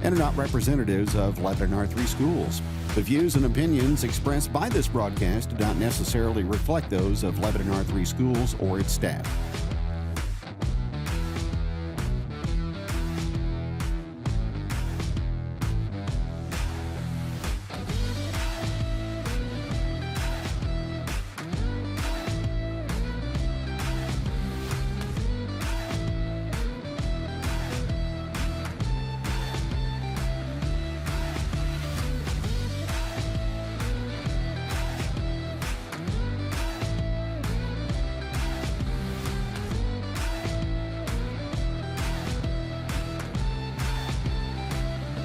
and are not representatives of Lebanon R3 schools. The views and opinions expressed by this broadcast do not necessarily reflect those of Lebanon R3 schools or its staff.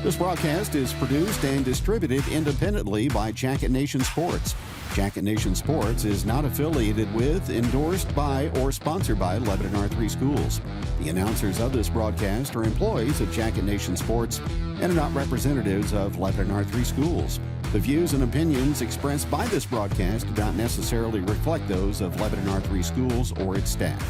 This broadcast is produced and distributed independently by Jacket Nation Sports. Jacket Nation Sports is not affiliated with, endorsed by, or sponsored by Lebanon R3 schools. The announcers of this broadcast are employees of Jacket Nation Sports and are not representatives of Lebanon R3 schools. The views and opinions expressed by this broadcast do not necessarily reflect those of Lebanon R3 schools or its staff.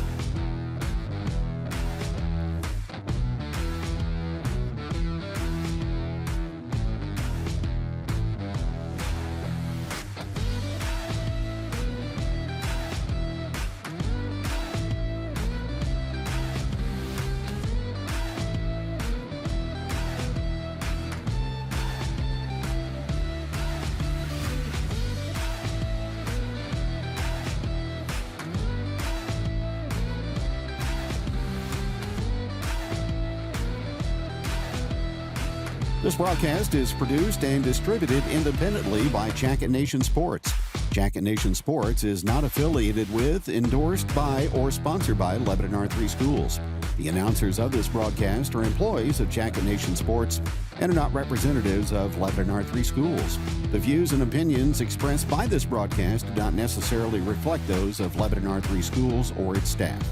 This broadcast is produced and distributed independently by Jacket Nation Sports. Jacket Nation Sports is not affiliated with, endorsed by, or sponsored by Lebanon R3 schools. The announcers of this broadcast are employees of Jacket Nation Sports and are not representatives of Lebanon R3 schools. The views and opinions expressed by this broadcast do not necessarily reflect those of Lebanon R3 schools or its staff.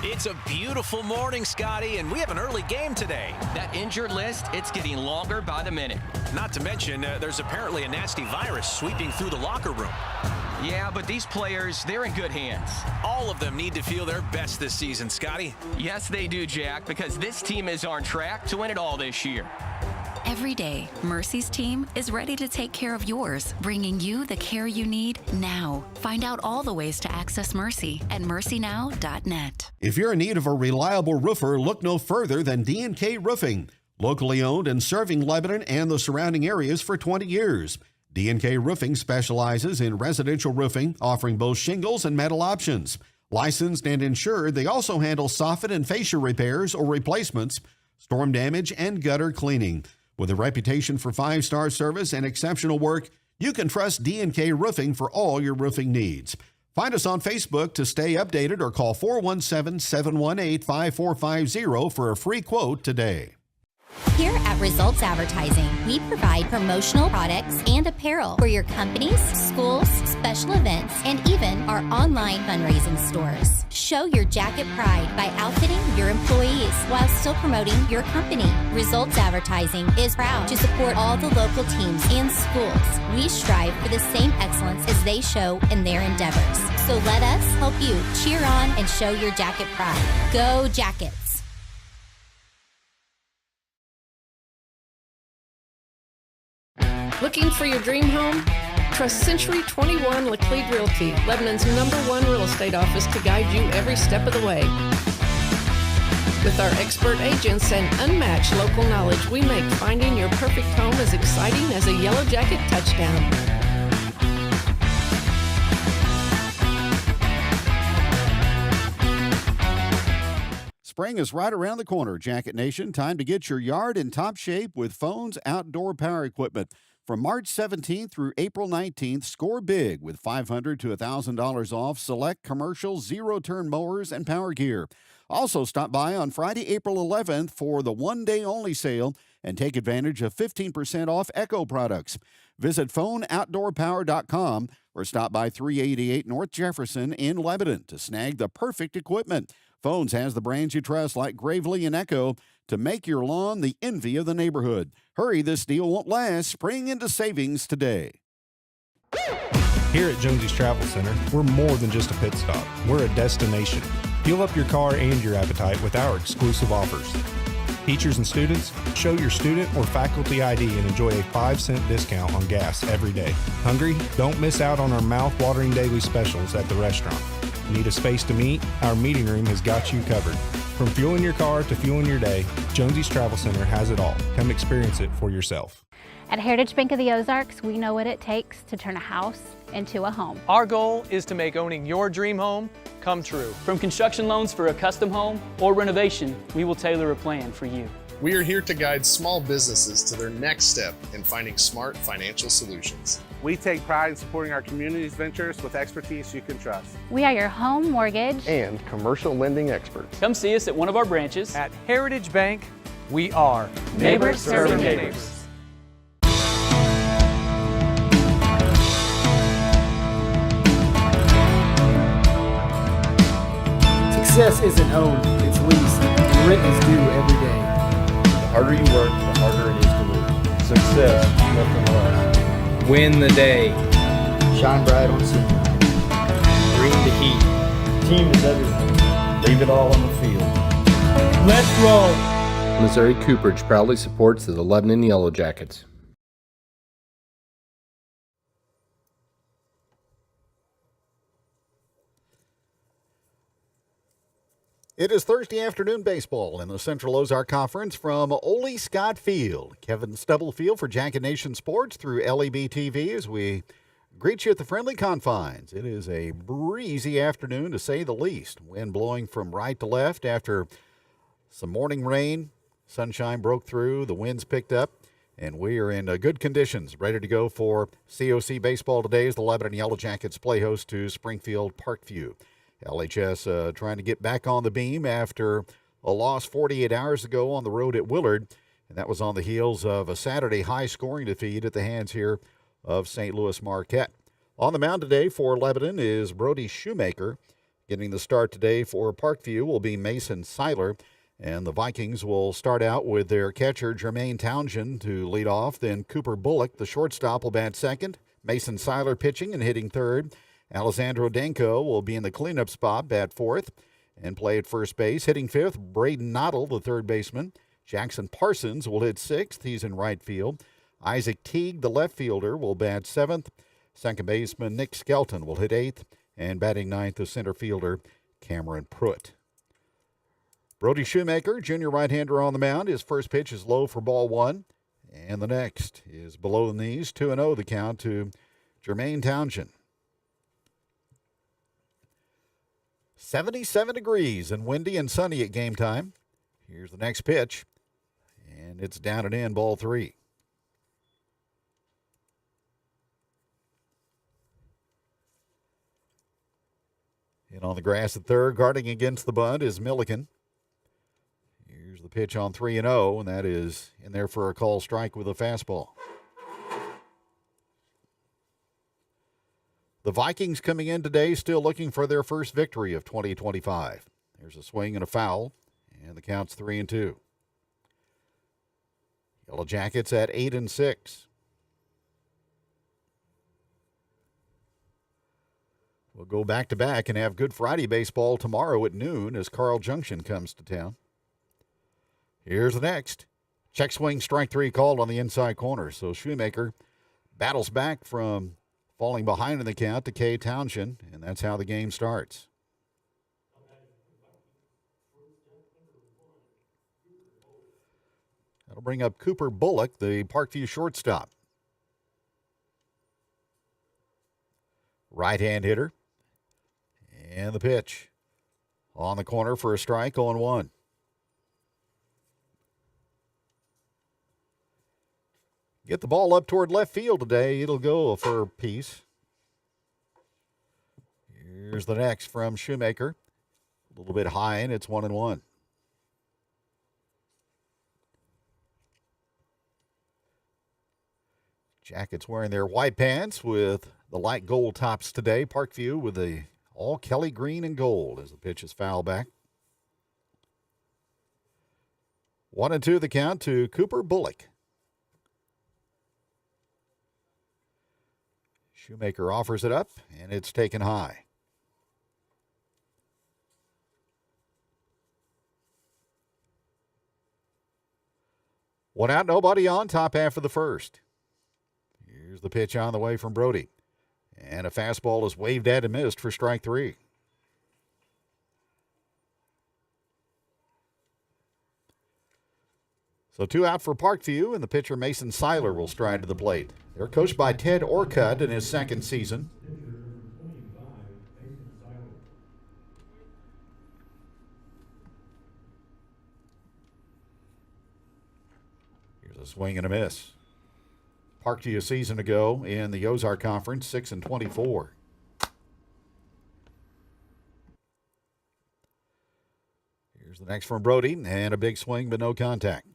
It's a beautiful morning, Scotty, and we have an early game today. That injured list, it's getting longer by the minute. Not to mention, there's apparently a nasty virus sweeping through the locker room. Yeah, but these players, they're in good hands. All of them need to feel their best this season, Scotty. Yes, they do, Jack, because this team is on track to win it all this year. Every day, Mercy's team is ready to take care of yours, bringing you the care you need now. Find out all the ways to access Mercy at mercynow.net. If you're in need of a reliable roofer, look no further than D&K Roofing. Locally owned and serving Lebanon and the surrounding areas for 20 years. D&K Roofing specializes in residential roofing, offering both shingles and metal options. Licensed and insured, they also handle soffit and fascia repairs or replacements, storm damage, and gutter cleaning. With a reputation for 5-star service and exceptional work, you can trust D&K Roofing for all your roofing needs. Find us on Facebook to stay updated or call 417-718-5450 for a free quote today. Here at Results Advertising, we provide promotional products and apparel for your companies, schools, special events, and even our online fundraising stores. Show your jacket pride by outfitting your employees while still promoting your company. Results Advertising is proud to support all the local teams and schools. We strive for the same excellence as they show in their endeavors. So let us help you cheer on and show your jacket pride. Go Jackets! Looking for your dream home? Trust Century 21 Laclede Realty, Lebanon's #1 real estate office, to guide you every step of the way. With our expert agents and unmatched local knowledge, we make finding your perfect home as exciting as a Yellowjacket touchdown. Spring is right around the corner, Jacket Nation. Time to get your yard in top shape with Phones Outdoor Power Equipment. From March 17th through April 19th, score big with $500 to $1,000 off select commercial zero-turn mowers and power gear. Also stop by on Friday, April 11th for the one-day-only sale and take advantage of 15% off Echo products. Visit phoneoutdoorpower.com or stop by 388 North Jefferson in Lebanon to snag the perfect equipment. Phones has the brands you trust like Gravely and Echo to make your lawn the envy of the neighborhood. Hurry, this deal won't last. Spring into savings today. Here at Jonesy's Travel Center, we're more than just a pit stop. We're a destination. Fuel up your car and your appetite with our exclusive offers. Teachers and students, show your student or faculty ID and enjoy a 5-cent discount on gas every day. Hungry? Don't miss out on our mouth-watering daily specials at the restaurant. Need a space to meet? Our meeting room has got you covered. From fueling your car to fueling your day, Jonesy's Travel Center has it all. Come experience it for yourself. At Heritage Bank of the Ozarks, we know what it takes to turn a house into a home. Our goal is to make owning your dream home come true. From construction loans for a custom home or renovation, we will tailor a plan for you. We are here to guide small businesses to their next step in finding smart financial solutions. We take pride in supporting our community's ventures with expertise you can trust. We are your home mortgage And commercial lending experts. Come see us at one of our branches. At Heritage Bank, we are Neighbors serving neighbors. Success isn't owned, it's leased, and rent is due every day. The harder you work, the harder it is to lose. Success, nothing less. Win the day. Shine bright on senior. Bring the heat. Team is everything. Leave it all on the field. Let's roll. Missouri Cooperage proudly supports the Lebanon Yellowjackets. It is Thursday afternoon baseball in the Central Ozark Conference from Ole Scott Field. Kevin Stubblefield for Jacket Nation Sports through LEB TV as we greet you at the friendly confines. It is a breezy afternoon to say the least. Wind blowing from right to left after some morning rain. Sunshine broke through, the winds picked up, and we are in good conditions, ready to go for COC baseball today as the Lebanon Yellowjackets play host to Springfield Parkview. LHS trying to get back on the beam after a loss 48 hours ago on the road at Willard, and that was on the heels of a Saturday high-scoring defeat at the hands here of St. Louis Marquette. On the mound today for Lebanon is Brody Shoemaker. Getting the start today for Parkview will be Mason Seiler, and the Vikings will start out with their catcher Jermaine Townsend to lead off. Then Cooper Bullock, the shortstop, will bat second. Mason Seiler pitching and hitting third. Alessandro Danko will be in the cleanup spot, bat fourth, and play at first base. Hitting fifth, Braden Noddle, the third baseman. Jackson Parsons will hit sixth. He's in right field. Isaac Teague, the left fielder, will bat seventh. Second baseman Nick Skelton will hit eighth. And batting ninth, the center fielder Cameron Pruitt. Brody Shoemaker, junior right-hander on the mound. His first pitch is low for ball one. And the next is below the knees, 2-0 the count to Jermaine Townsend. 77 degrees and windy and sunny at game time. Here's the next pitch, and it's down and in, ball three. In on the grass at third, guarding against the bunt is Milliken. Here's the pitch on 3-0, and that is in there for a call strike with a fastball. The Vikings coming in today still looking for their first victory of 2025. There's a swing and a foul, and the count's 3-2. Yellowjackets at 8-6. We'll go back-to-back and have Good Friday baseball tomorrow at noon as Carl Junction comes to town. Here's the next. Check swing, strike three called on the inside corner. So Shoemaker battles back from falling behind in the count to Kay Townsend, and that's how the game starts. That'll bring up Cooper Bullock, the Parkview shortstop. Right-hand hitter. And the pitch. On the corner for a strike, 0-1. Get the ball up toward left field today. It'll go for a piece. Here's the next from Shoemaker. A little bit high, and it's 1-1. Jackets wearing their white pants with the light gold tops today. Parkview with the all Kelly green and gold as the pitch is foul back. 1-2 the count to Cooper Bullock. Shoemaker offers it up, and it's taken high. One out, nobody on, top half of the first. Here's the pitch on the way from Brody. And a fastball is waved at and missed for strike three. So 2 out for Parkview, and the pitcher Mason Seiler will stride to the plate. They're coached by Ted Orcutt in his second season. Here's a swing and a miss. Parkview a season ago in the Ozark Conference, 6-24. Here's the next from Brody, and a big swing, but no contact.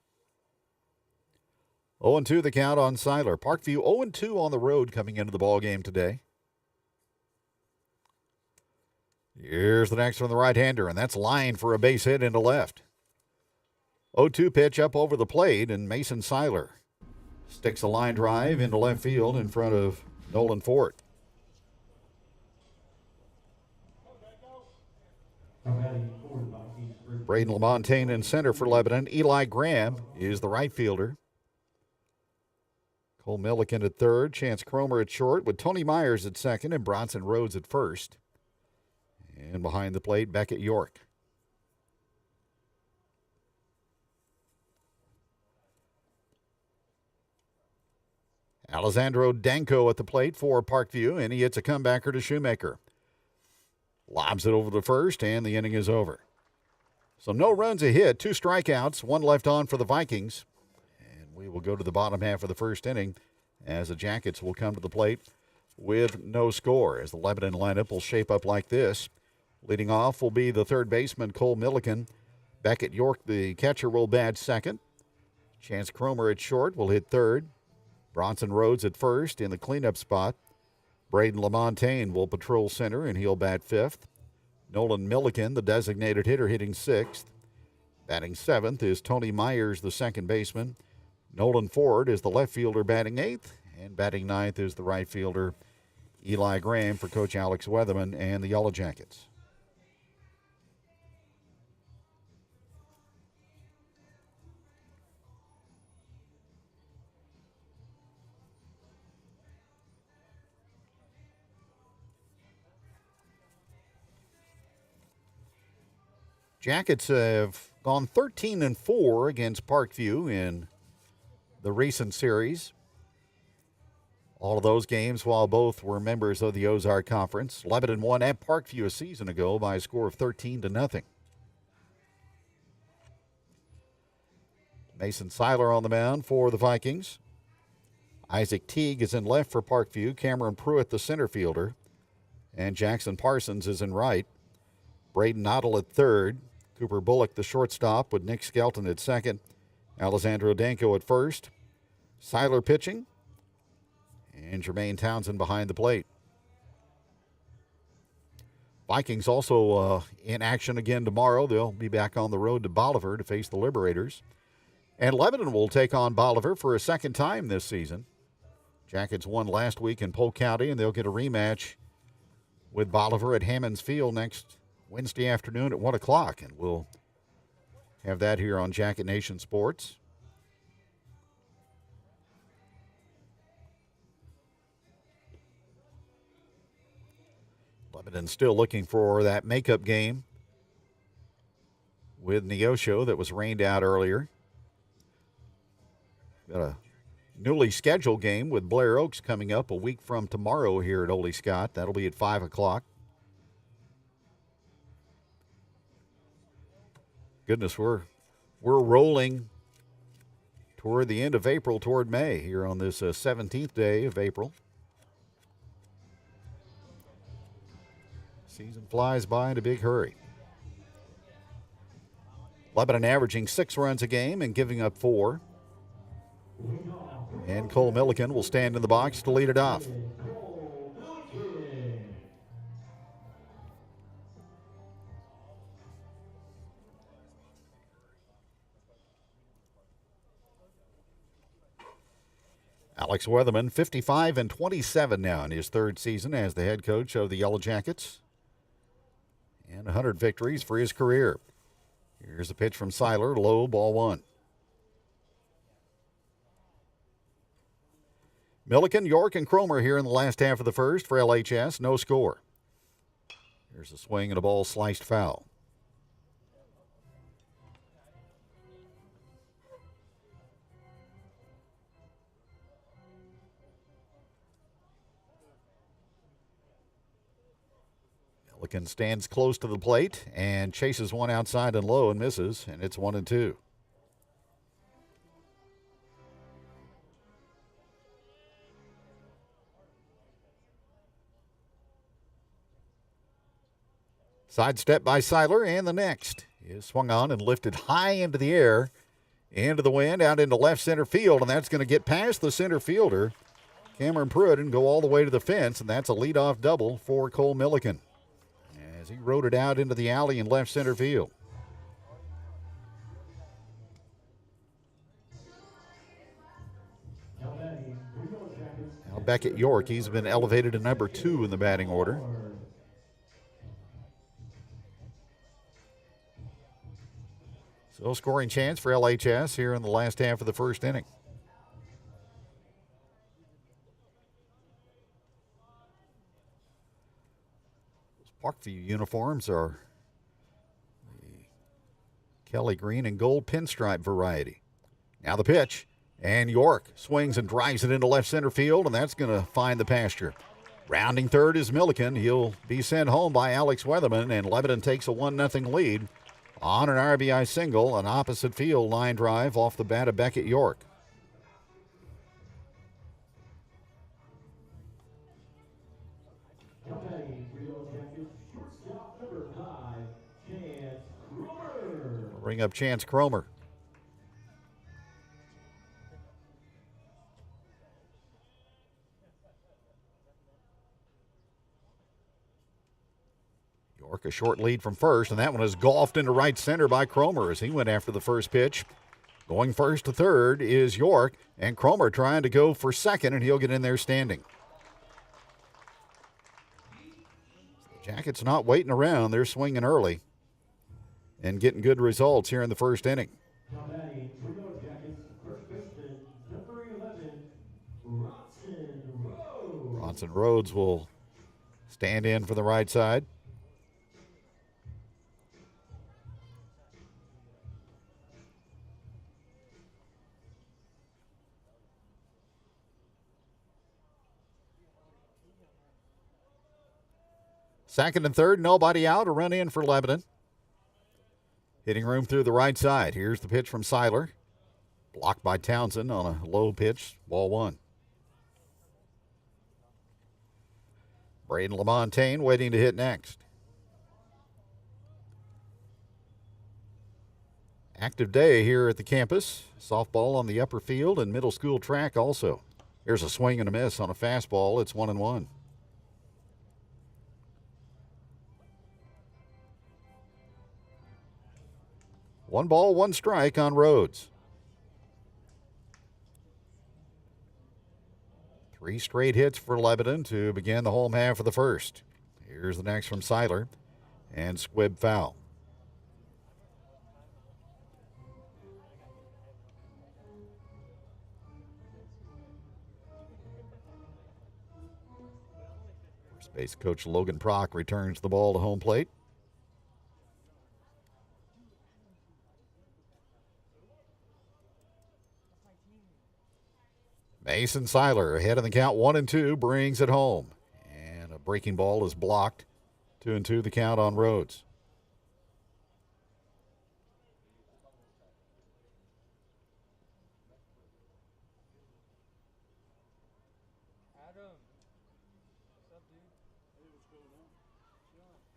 0-2 the count on Seiler. Parkview 0-2 on the road coming into the ballgame today. Here's the next from the right-hander, and that's lined for a base hit into left. 0-2 pitch up over the plate, and Mason Seiler sticks a line drive into left field in front of Nolan Fort. Braden LaMontagne in center for Lebanon. Eli Graham is the right fielder. Cole Milliken at third. Chance Cromer at short with Tony Myers at second and Bronson Rhodes at first. And behind the plate, Beckett York. Alessandro Danko at the plate for Parkview, and he hits a comebacker to Shoemaker. Lobs it over the first, and the inning is over. So no runs a hit, 2 strikeouts, 1 left on for the Vikings. And we will go to the bottom half of the first inning as the Jackets will come to the plate with no score, as the Lebanon lineup will shape up like this. Leading off will be the third baseman, Cole Milliken. Beckett York, the catcher, will bat second. Chance Cromer at short will hit third. Bronson Rhodes at first in the cleanup spot. Braden LaMontagne will patrol center, and he'll bat fifth. Nolan Milliken, the designated hitter, hitting sixth. Batting seventh is Tony Myers, the second baseman. Nolan Ford is the left fielder, batting eighth. And batting ninth is the right fielder, Eli Graham, for Coach Alex Weatherman and the Yellowjackets. Jackets have gone 13-4 against Parkview in the recent series. All of those games while both were members of the Ozark Conference. Lebanon won at Parkview a season ago by a score of 13-0. Mason Seiler on the mound for the Vikings. Isaac Teague is in left for Parkview. Cameron Pruitt, the center fielder. And Jackson Parsons is in right. Braden Noddle at third. Cooper Bullock, the shortstop, with Nick Skelton at second. Alessandro Danko at first. Seiler pitching. And Jermaine Townsend behind the plate. Vikings also in action again tomorrow. They'll be back on the road to Bolivar to face the Liberators. And Lebanon will take on Bolivar for a second time this season. Jackets won last week in Polk County, and they'll get a rematch with Bolivar at Hammonds Field next Wednesday afternoon at 1 o'clock. And we'll have that here on Jacket Nation Sports. Lebanon still looking for that makeup game with Neosho that was rained out earlier. Got a newly scheduled game with Blair Oaks coming up a week from tomorrow here at Ole Scott. That'll be at 5 o'clock. Goodness, we're rolling toward the end of April, toward May here on this 17th day of April. Season flies by in a big hurry. Lebanon averaging 6 runs a game and giving up 4. And Cole Milliken will stand in the box to lead it off. Alex Weatherman, 55-27 now in his third season as the head coach of the Yellowjackets. And 100 victories for his career. Here's a pitch from Seiler, low, ball one. Milliken, York, and Cromer here in the last half of the first for LHS. No score. Here's a swing and a ball sliced foul. Milliken stands close to the plate and chases one outside and low and misses, and it's 1-2. Sidestep by Seiler, and the next is swung on and lifted high into the air, into the wind, out into left center field, and that's going to get past the center fielder, Cameron Pruitt, and go all the way to the fence, and that's a leadoff double for Cole Milliken as he rode it out into the alley in left center field. Now Beckett York, he's been elevated to number 2 in the batting order. So scoring chance for LHS here in the last half of the first inning. Those Parkview uniforms are the Kelly green and gold pinstripe variety. Now the pitch, and York swings and drives it into left center field, and that's going to find the pasture. Rounding third is Milliken. He'll be sent home by Alex Weatherman, and Lebanon takes a 1-0 lead on an RBI single, an opposite field line drive off the bat of Beckett York. Bring up Chance Cromer. York a short lead from first, and that one is golfed into right center by Cromer as he went after the first pitch. Going first to third is York, and Cromer trying to go for second, and he'll get in there standing. The Jackets not waiting around. They're swinging early and getting good results here in the first inning. Bronson Rhodes will stand in for the right side. Second and third, nobody out. A run in for Lebanon. Hitting room through the right side. Here's the pitch from Seiler. Blocked by Townsend on a low pitch. Ball one. Braden LaMontagne waiting to hit next. Active day here at the campus. Softball on the upper field and middle school track also. Here's a swing and a miss on a fastball. It's 1-1. One ball, one strike on Rhodes. 3 straight hits for Lebanon to begin the home half of the first. Here's the next from Seiler, and squib foul. First base coach Logan Prock returns the ball to home plate. Mason Seiler ahead in the count, 1-2, brings it home. And a breaking ball is blocked. 2-2 the count on Rhodes.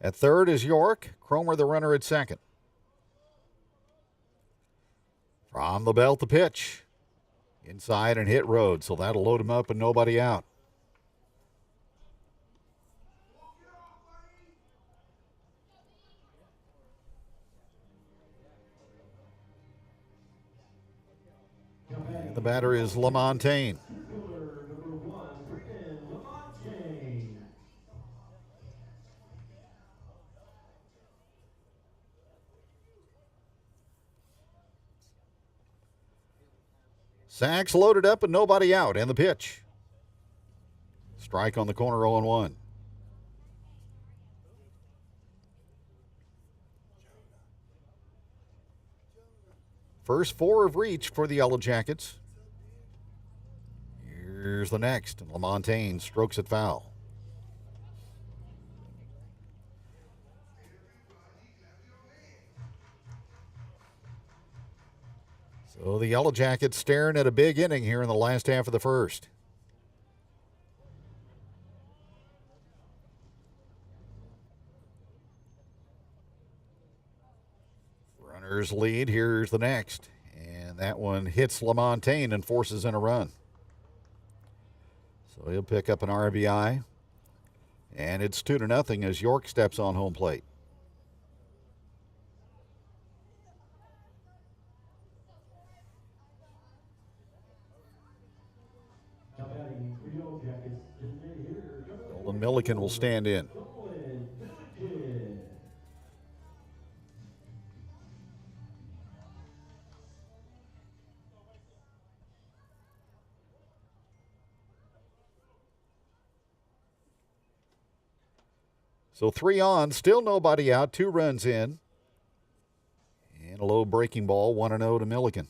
At third is York. Cromer the runner at second. From the belt, the pitch. Inside and hit Rhodes, so that'll load him up and nobody out. And the batter is LaMontagne. Sacks loaded up and nobody out, and the pitch. Strike on the corner, 0-1. First 4 have reached for the Yellowjackets. Here's the next, and LaMontagne strokes it foul. So the Yellowjackets staring at a big inning here in the last half of the first. Runners lead. Here's the next. And that one hits LaMontagne and forces in a run. So he'll pick up an RBI. And it's 2-0 as York steps on home plate. Nolan Milliken will stand in. So 3 on, still nobody out, 2 runs in. And a low breaking ball, 1-0 to Milliken.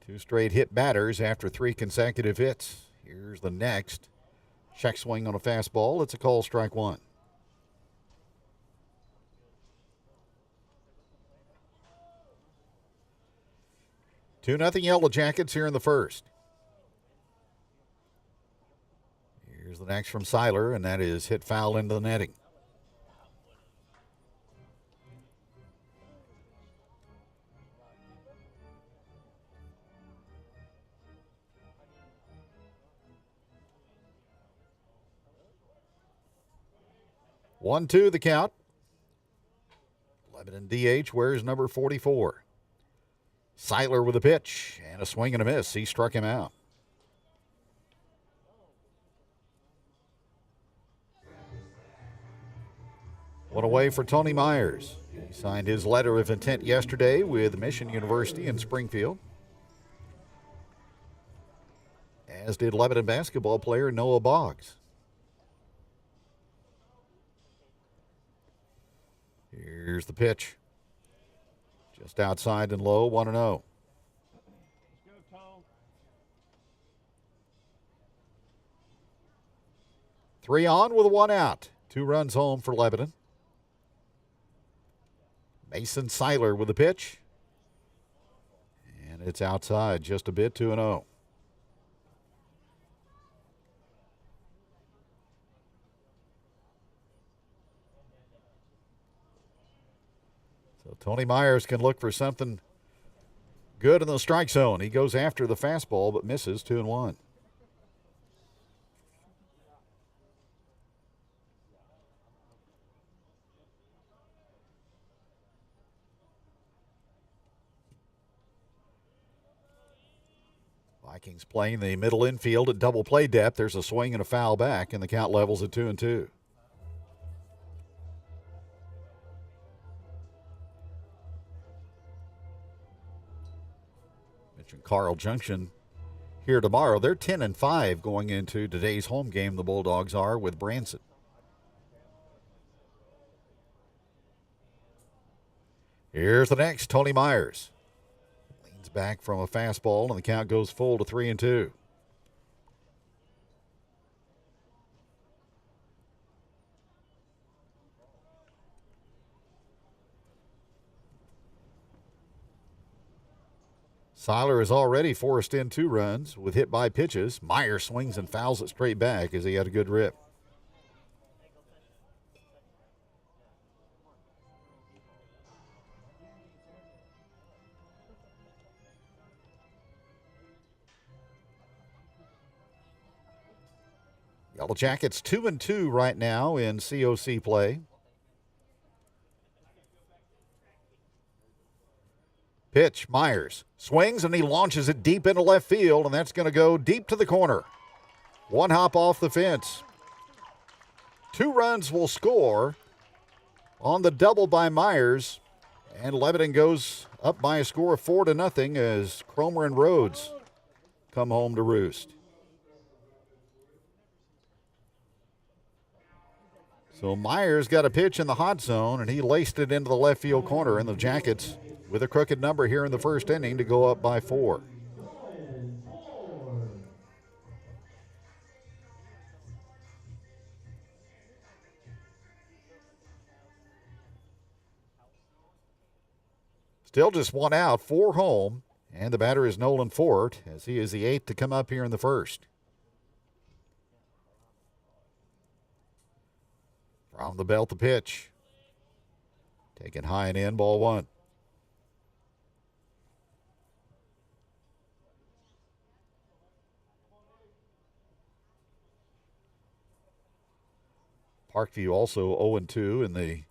Two straight hit batters after 3 consecutive hits. Here's the next. Check swing on a fastball. It's a call, strike 1. Two nothing Yellowjackets here in the first. Here's the next from Seiler, and that is hit foul into the netting. One, two, the count. Lebanon DH wears number 44. Seiler with a pitch and a swing and a miss. He struck him out. One away for Tony Myers. He signed his letter of intent yesterday with Mission University in Springfield, as did Lebanon basketball player Noah Boggs. Here's the pitch. Just outside and low, 1-0. Three on with 1 out. 2 runs home for Lebanon. Mason Seiler with the pitch. And it's outside just a bit, 2-0. So Tony Myers can look for something good in the strike zone. He goes after the fastball but misses, 2-1. Vikings playing the middle infield at double play depth. There's a swing and a foul back, and the count levels at 2-2. Mentioned Carl Junction here tomorrow. They're 10-5 going into today's home game. The Bulldogs are with Branson. Here's the next, Tony Myers. Leans back from a fastball, and the count goes full to 3-2. Seiler has already forced in 2 runs with hit by pitches. Myers swings and fouls it straight back as he had a good rip. Yellowjackets 2-2 right now in COC play. Pitch, Myers swings and he launches it deep into left field, and that's going to go deep to the corner. 1 hop off the fence. 2 runs will score on the double by Myers, and Lebanon goes up by a score of 4-0 as Cromer and Rhodes come home to roost. So Myers got a pitch in the hot zone, and he laced it into the left field corner, and the Jackets with a crooked number here in the first inning to go up by 4. Still just 1 out, 4 home, and the batter is Nolan Fort, as he is the 8th to come up here in the first. From the belt, the pitch. Taken high and in, ball 1. Parkview also 0-2 in the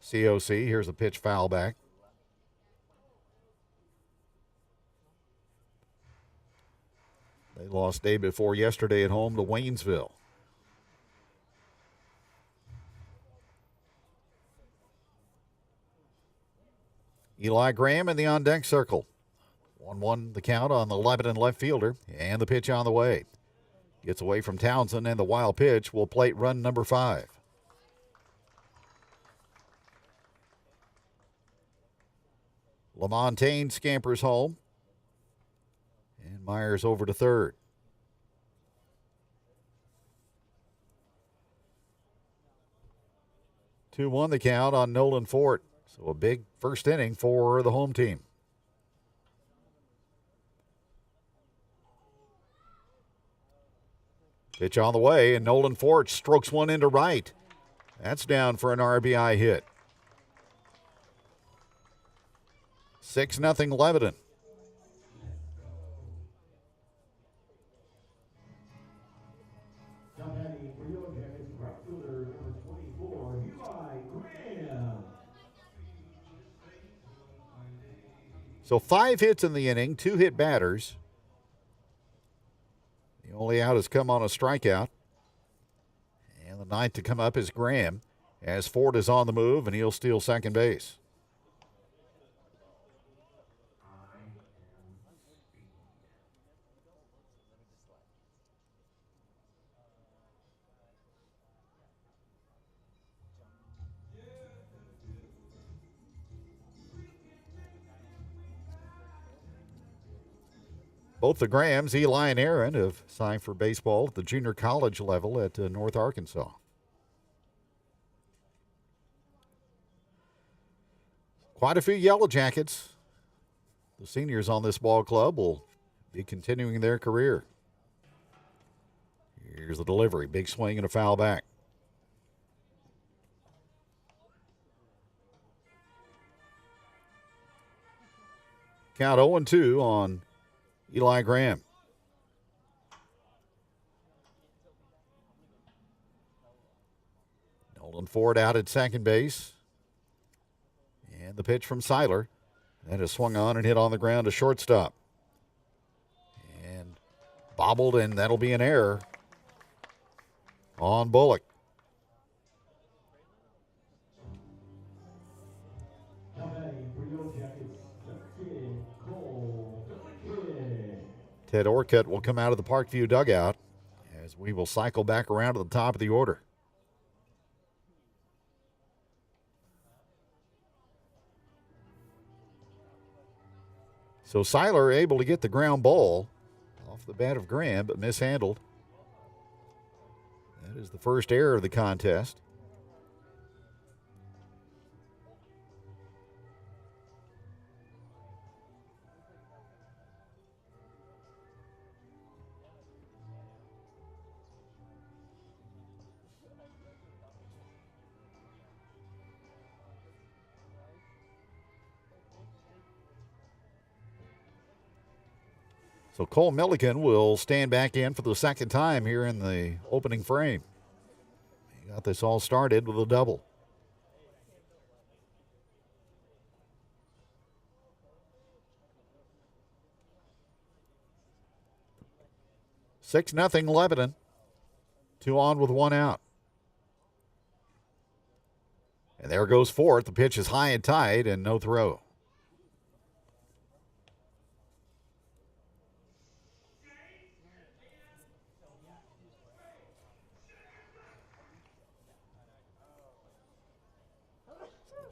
COC. Here's a pitch foul back. They lost day before yesterday at home to Waynesville. Eli Graham in the on-deck circle. 1-1 the count on the Lebanon left fielder, and the pitch on the way. Gets away from Townsend, and the wild pitch will plate run number 5. LaMontagne scampers home, and Myers over to third. Two 2-1 the count on Nolan Fort. So a big first inning for the home team. Pitch on the way, and Nolan Fort strokes one into right. That's down for an RBI hit. 6-0 Lebanon. So 5 hits in the inning, 2 hit batters. The only out has come on a strikeout. And the 9th to come up is Graham, as Ford is on the move, and he'll steal second base. Both the Grahams, Eli and Aaron, have signed for baseball at the junior college level at North Arkansas. Quite a few Yellowjackets. The seniors on this ball club will be continuing their career. Here's the delivery. Big swing and a foul back. Count 0-2 on Eli Graham. Nolan Ford out at second base. And the pitch from Seiler. That is swung on and hit on the ground to shortstop. And bobbled, and that'll be an error on Bullock. Ted Orcutt will come out of the Parkview dugout as we will cycle back around to the top of the order. So Seiler able to get the ground ball off the bat of Graham, but mishandled. That is the first error of the contest. So Cole Milliken will stand back in for the second time here in the opening frame. He got this all started with a double. Six-0 Lebanon. 2 on with 1 out. And there goes fourth. The pitch is high and tight and no throw.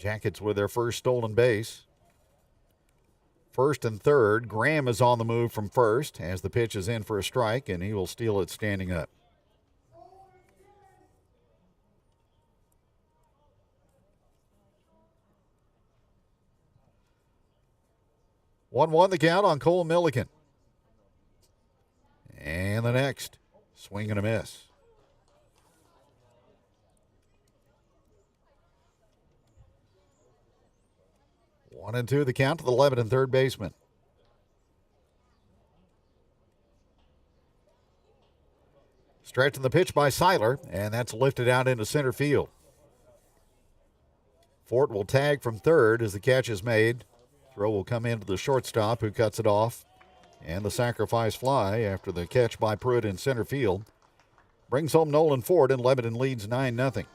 Jackets with their first stolen base. First and third. Graham is on the move from first as the pitch is in for a strike, and he will steal it standing up. One the count on Cole Milliken. And the next. Swing and a miss. One and two the count to the Lebanon third baseman. Stretching the pitch by Seiler, and that's lifted out into center field. Fort will tag from third as the catch is made. Throw will come into the shortstop, who cuts it off. And the sacrifice fly after the catch by Pruitt in center field brings home Nolan Ford, and Lebanon leads 9-0.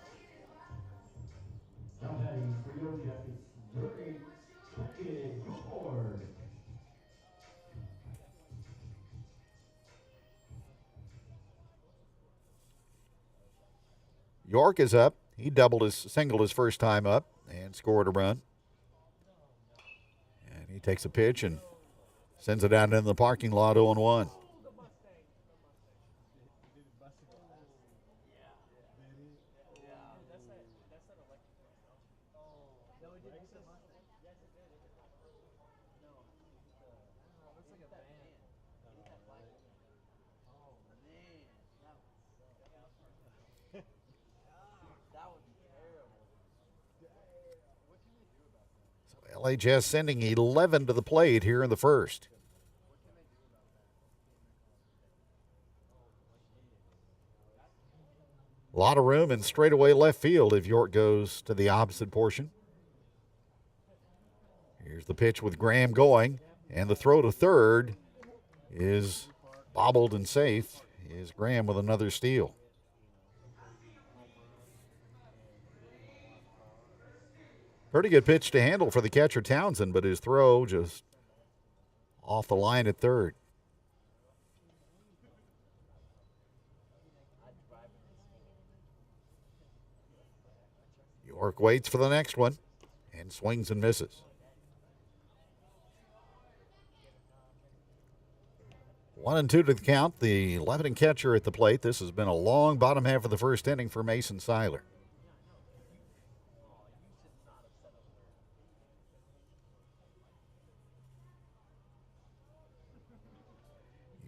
York is up. He singled his first time up and scored a run. And he takes a pitch and sends it out into the parking lot 0-1. LHS sending 11 to the plate here in the first. A lot of room in straightaway left field if York goes to the opposite portion. Here's the pitch with Graham going, and the throw to third is bobbled and safe. Is Graham with another steal. Pretty good pitch to handle for the catcher Townsend, but his throw just off the line at third. York waits for the next one and swings and misses. 1-2 to the count. The Lebanon catcher at the plate. This has been a long bottom half of the first inning for Mason Seiler.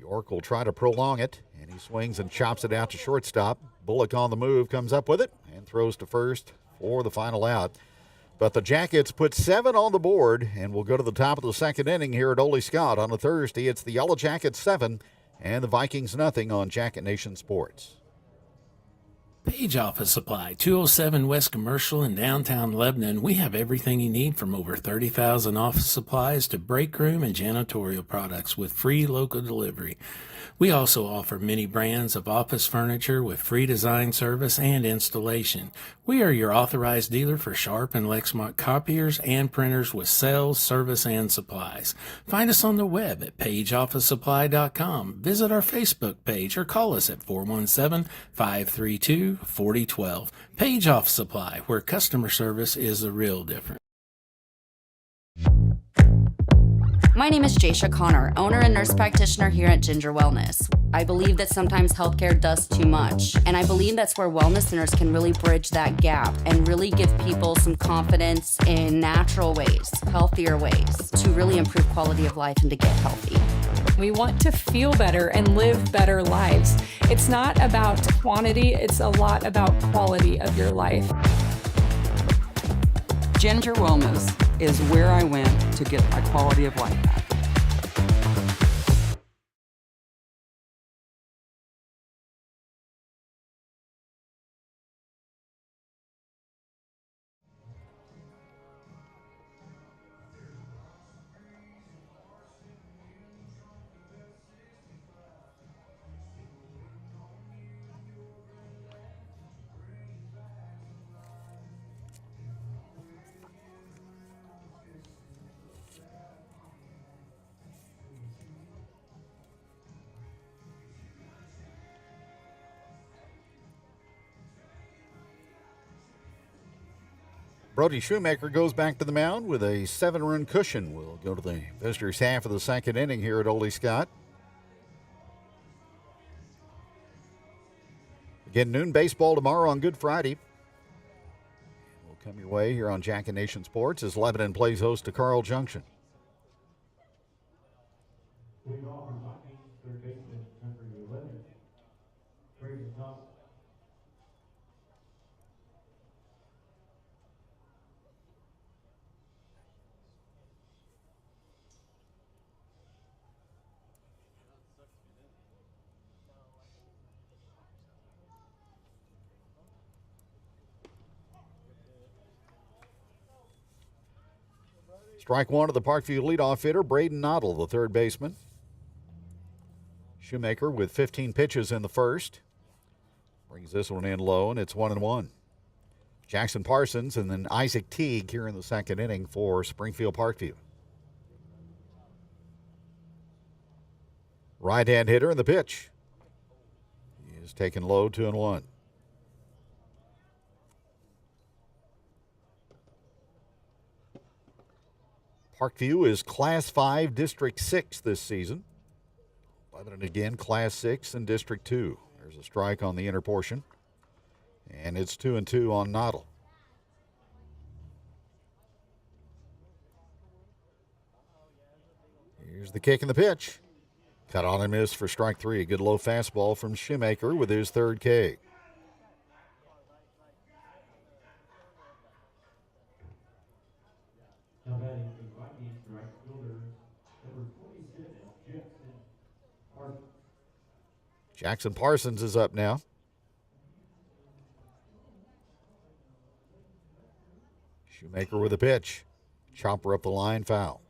York will try to prolong it, and he swings and chops it out to shortstop. Bullock on the move, comes up with it, and throws to first for the final out. But the Jackets put 7 on the board, and we'll go to the top of the second inning here at Ole Scott on a Thursday. It's the Yellowjackets 7 and the Vikings nothing on Jacket Nation Sports. Page Office Supply, 207 West Commercial in downtown Lebanon. We have everything you need from over 30,000 office supplies to break room and janitorial products with free local delivery. We also offer many brands of office furniture with free design service and installation. We are your authorized dealer for Sharp and Lexmark copiers and printers with sales, service, and supplies. Find us on the web at pageofficesupply.com. Visit our Facebook page or call us at 417-532-4012. Page Office Supply, where customer service is the real difference. My name is Jaysha Connor, owner and nurse practitioner here at Ginger Wellness. I believe that sometimes healthcare does too much, and I believe that's where wellness centers can really bridge that gap and really give people some confidence in natural ways, healthier ways, to really improve quality of life and to get healthy. We want to feel better and live better lives. It's not about quantity, it's a lot about quality of your life. Ginger Wellness is where I went to get my quality of life back. Brody Shoemaker goes back to the mound with a 7-run cushion. We'll go to the visitors' half of the second inning here at Ole Scott. Again, noon baseball tomorrow on Good Friday. We'll come your way here on Jacket Nation Sports as Lebanon plays host to Carl Junction. Strike one of the Parkview leadoff hitter, Braden Noddle, the third baseman. Shoemaker with 15 pitches in the first. Brings this one in low, and it's 1-1. Jackson Parsons and then Isaac Teague here in the second inning for Springfield Parkview. Right-hand hitter in the pitch. He is taken low, 2-1. Parkview is Class 5, District 6 this season. Lebanon again, Class 6 and District 2. There's a strike on the inner portion. And it's 2-2 on Noddle. Here's the kick and the pitch. Cut on and miss for strike 3. A good low fastball from Shoemaker with his third K. Jackson Parsons is up now. Shoemaker with a pitch. Chopper up the line, foul.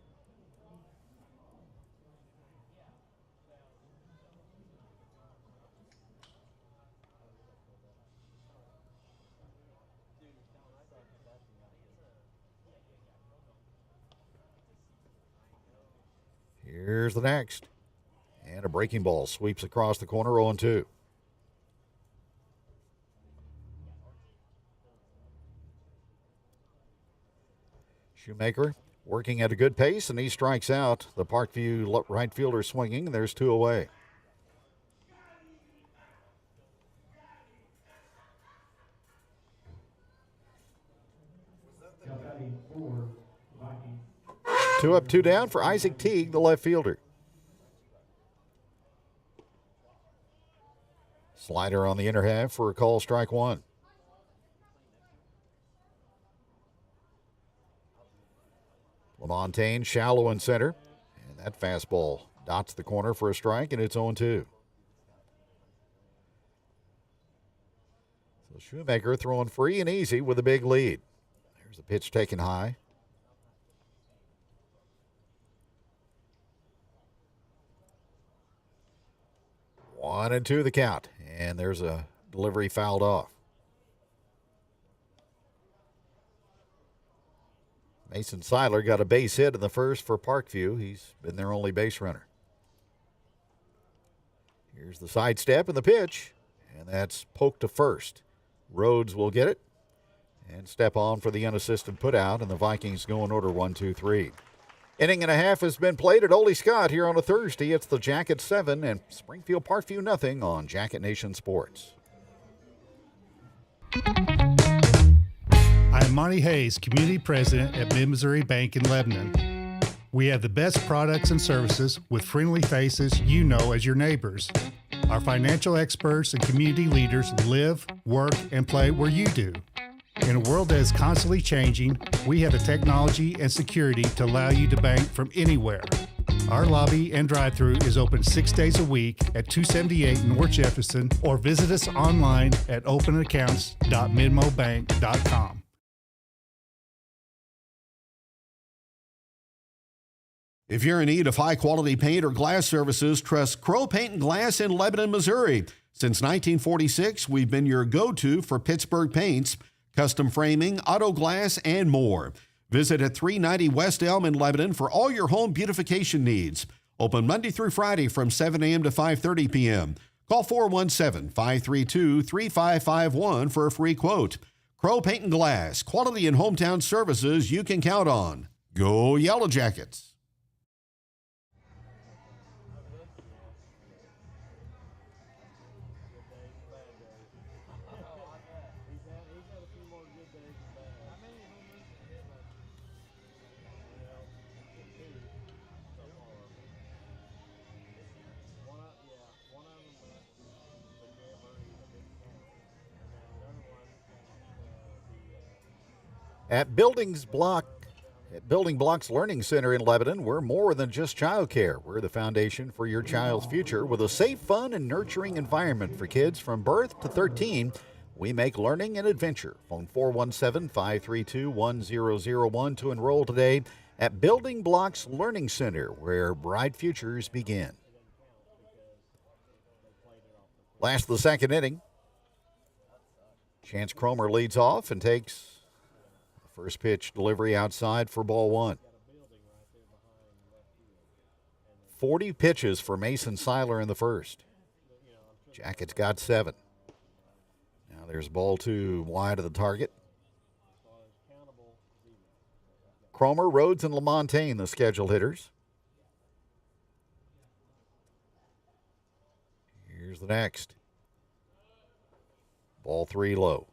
Here's the next. And a breaking ball sweeps across the corner, 0-2. Shoemaker working at a good pace, and he strikes out. The Parkview right fielder swinging. There's 2 away. Two up, 2 down for Isaac Teague, the left fielder. Slider on the inner half for a call, strike 1. LaMontagne shallow in center. And that fastball dots the corner for a strike, and it's 0-2. So Shoemaker throwing free and easy with a big lead. There's a pitch taken high. One and 2 the count. And there's a delivery fouled off. Mason Seiler got a base hit in the first for Parkview. He's been their only base runner. Here's the sidestep and the pitch. And that's poked to first. Rhodes will get it. And step on for the unassisted putout. And the Vikings go in order 1-2-3. Inning and a half has been played at Ole Scott here on a Thursday. It's the Jackets 7 and Springfield Parkview nothing on Jacket Nation Sports. I'm Monty Hayes, Community President at Mid-Missouri Bank in Lebanon. We have the best products and services with friendly faces you know as your neighbors. Our financial experts and community leaders live, work, and play where you do. In a world that is constantly changing, we have the technology and security to allow you to bank from anywhere. Our lobby and drive-thru is open 6 days a week at 278 North Jefferson, or visit us online at openaccounts.midmobank.com. If you're in need of high-quality paint or glass services, trust Crow Paint and Glass in Lebanon, Missouri. Since 1946, we've been your go-to for Pittsburgh paints, custom framing, auto glass, and more. Visit at 390 West Elm in Lebanon for all your home beautification needs. Open Monday through Friday from 7 a.m. to 5:30 p.m. Call 417-532-3551 for a free quote. Crow Paint and Glass, quality and hometown services you can count on. Go Yellowjackets. At Building Blocks Learning Center in Lebanon, we're more than just childcare. We're the foundation for your child's future with a safe, fun, and nurturing environment for kids from birth to 13. We make learning an adventure. Phone 417-532-1001 to enroll today at Building Blocks Learning Center, where bright futures begin. Last of the second inning. Chance Cromer leads off and takes first pitch delivery outside for ball one. 40 pitches for Mason Seiler in the first. Jackets got 7. Now there's ball 2 wide of the target. Cromer, Rhodes, and LaMontagne, the scheduled hitters. Here's the next. Ball 3 low.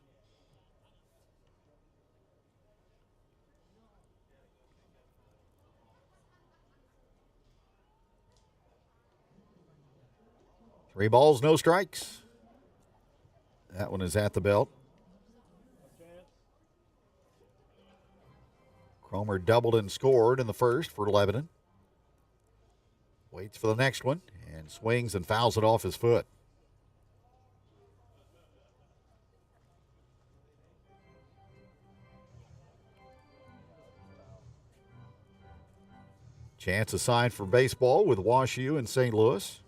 Three balls, no strikes. That one is at the belt. Cromer doubled and scored in the first for Lebanon. Waits for the next one and swings and fouls it off his foot. Chance assigned for baseball with Wash U in St. Louis.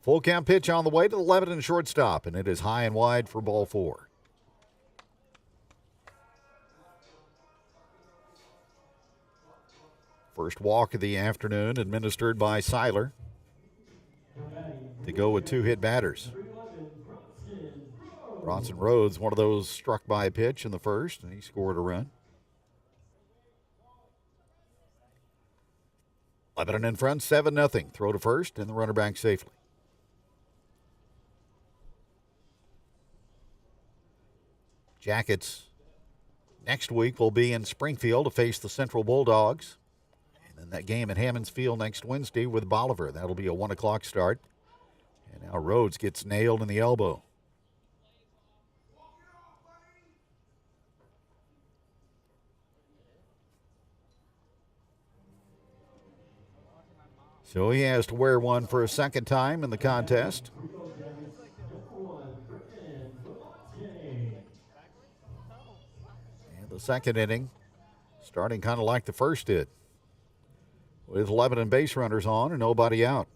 Full count pitch on the way to the Lebanon shortstop, and it is high and wide for ball 4. First walk of the afternoon administered by Seiler to go with 2 hit batters. Bronson Rhodes, one of those struck by a pitch in the first, and he scored a run. Lebanon in front, 7-0. Throw to first, and the runner back safely. Jackets next week will be in Springfield to face the Central Bulldogs. And then that game at Hammons Field next Wednesday with Bolivar. That'll be a 1 o'clock start. And now Rhodes gets nailed in the elbow. So he has to wear one for a second time in the contest. The second inning, starting kind of like the first did, with Lebanon base runners on and nobody out.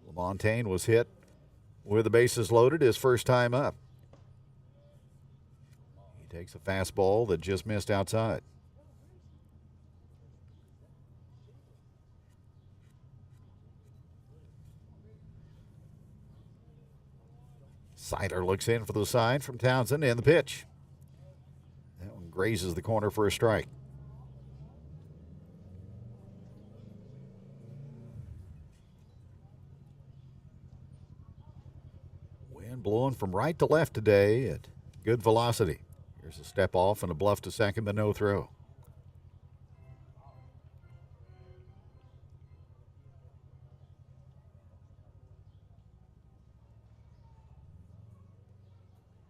LaMontagne was hit with the bases loaded his first time up. He takes a fastball that just missed outside. Seiler looks in for the side from Townsend, and the pitch. That one grazes the corner for a strike. Wind blowing from right to left today at good velocity. Here's a step off and a bluff to second, but no throw.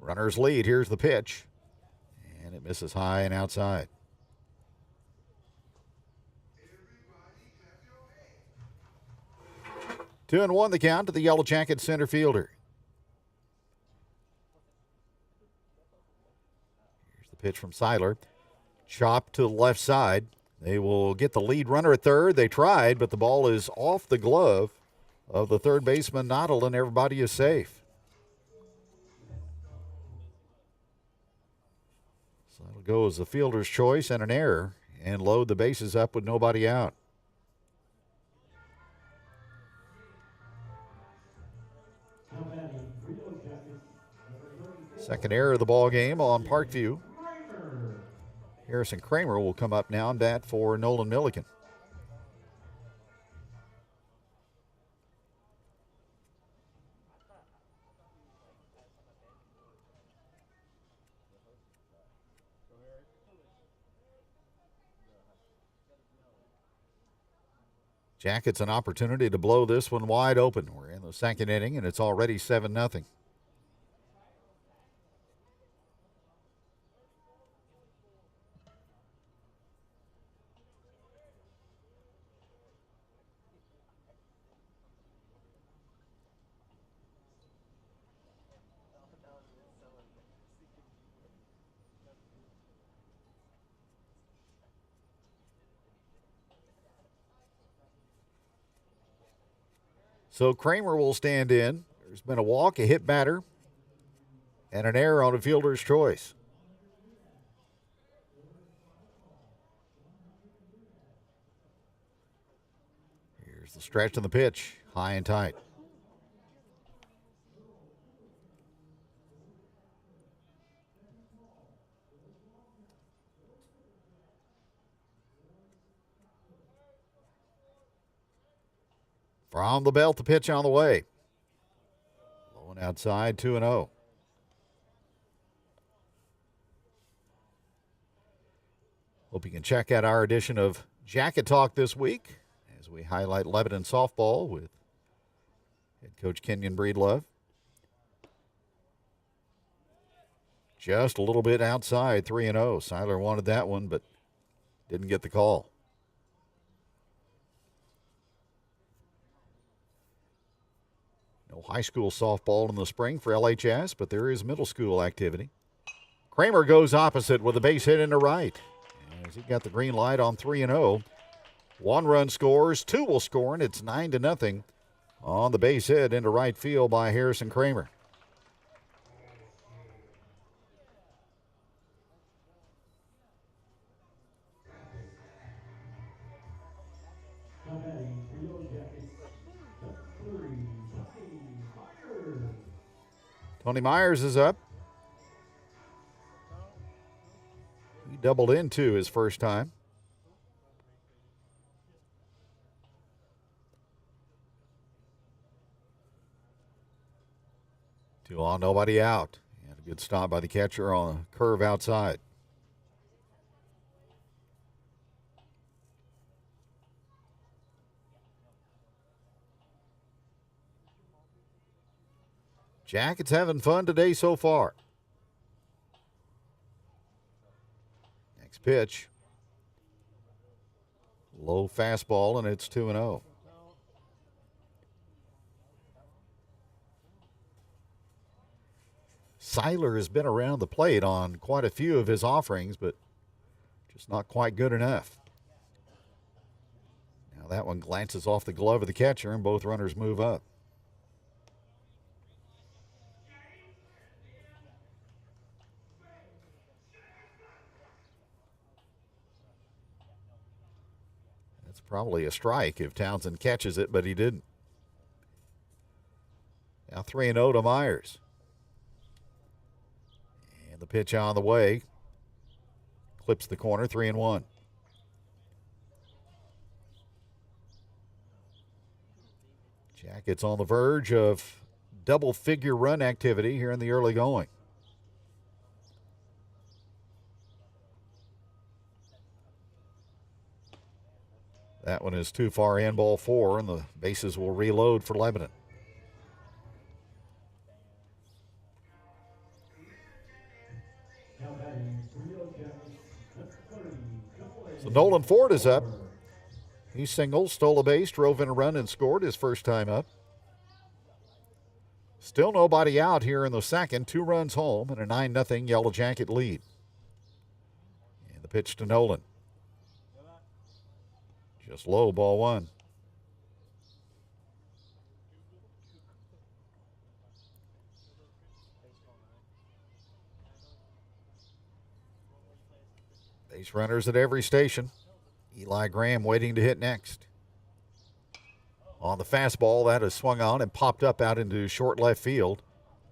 Runners lead. Here's the pitch. And it misses high and outside. Two and one the count to the Yellowjacket center fielder. Here's the pitch from Seiler. Chop to the left side. They will get the lead runner at third. They tried, but the ball is off the glove of the third baseman, Noddle, and everybody is safe. So that'll go as the fielder's choice and an error, and load the bases up with nobody out. Second error of the ball game on Parkview. Harrison Kramer will come up now and bat for Nolan Milliken. Jackets an opportunity to blow this one wide open. We're in the second inning, and it's already 7-0. So Kramer will stand in. There's been a walk, a hit batter, and an error on a fielder's choice. Here's the stretch and the pitch, high and tight. From the belt, the pitch on the way. Low and outside, 2-0. Hope you can check out our edition of Jacket Talk this week as we highlight Lebanon softball with head coach Kenyon Breedlove. Just a little bit outside, 3-0. Seiler wanted that one, but didn't get the call. No high school softball in the spring for LHS, but there is middle school activity. Kramer goes opposite with a base hit into right. As he got the green light on 3-0. 1 run scores, 2 will score, and it's 9-0 on the base hit into right field by Harrison Kramer. Tony Myers is up. He doubled into his first time. Two on, nobody out. And a good stop by the catcher on a curve outside. Jackets having fun today so far. Next pitch. Low fastball, and it's 2-0. Seiler has been around the plate on quite a few of his offerings, but just not quite good enough. Now that one glances off the glove of the catcher, and both runners move up. That's probably a strike if Townsend catches it, but he didn't. Now 3-0 to Myers. And the pitch on the way. Clips the corner, 3-1. Jackets on the verge of double-figure run activity here in the early going. That one is too far in, ball 4, and the bases will reload for Lebanon. So Nolan Ford is up. He singled, stole a base, drove in a run, and scored his first time up. Still nobody out here in the second. 2 runs home and a 9-0 Yellowjacket lead. And the pitch to Nolan. Just low, ball one. Base runners at every station. Eli Graham waiting to hit next. On the fastball, that is swung on and popped up out into short left field.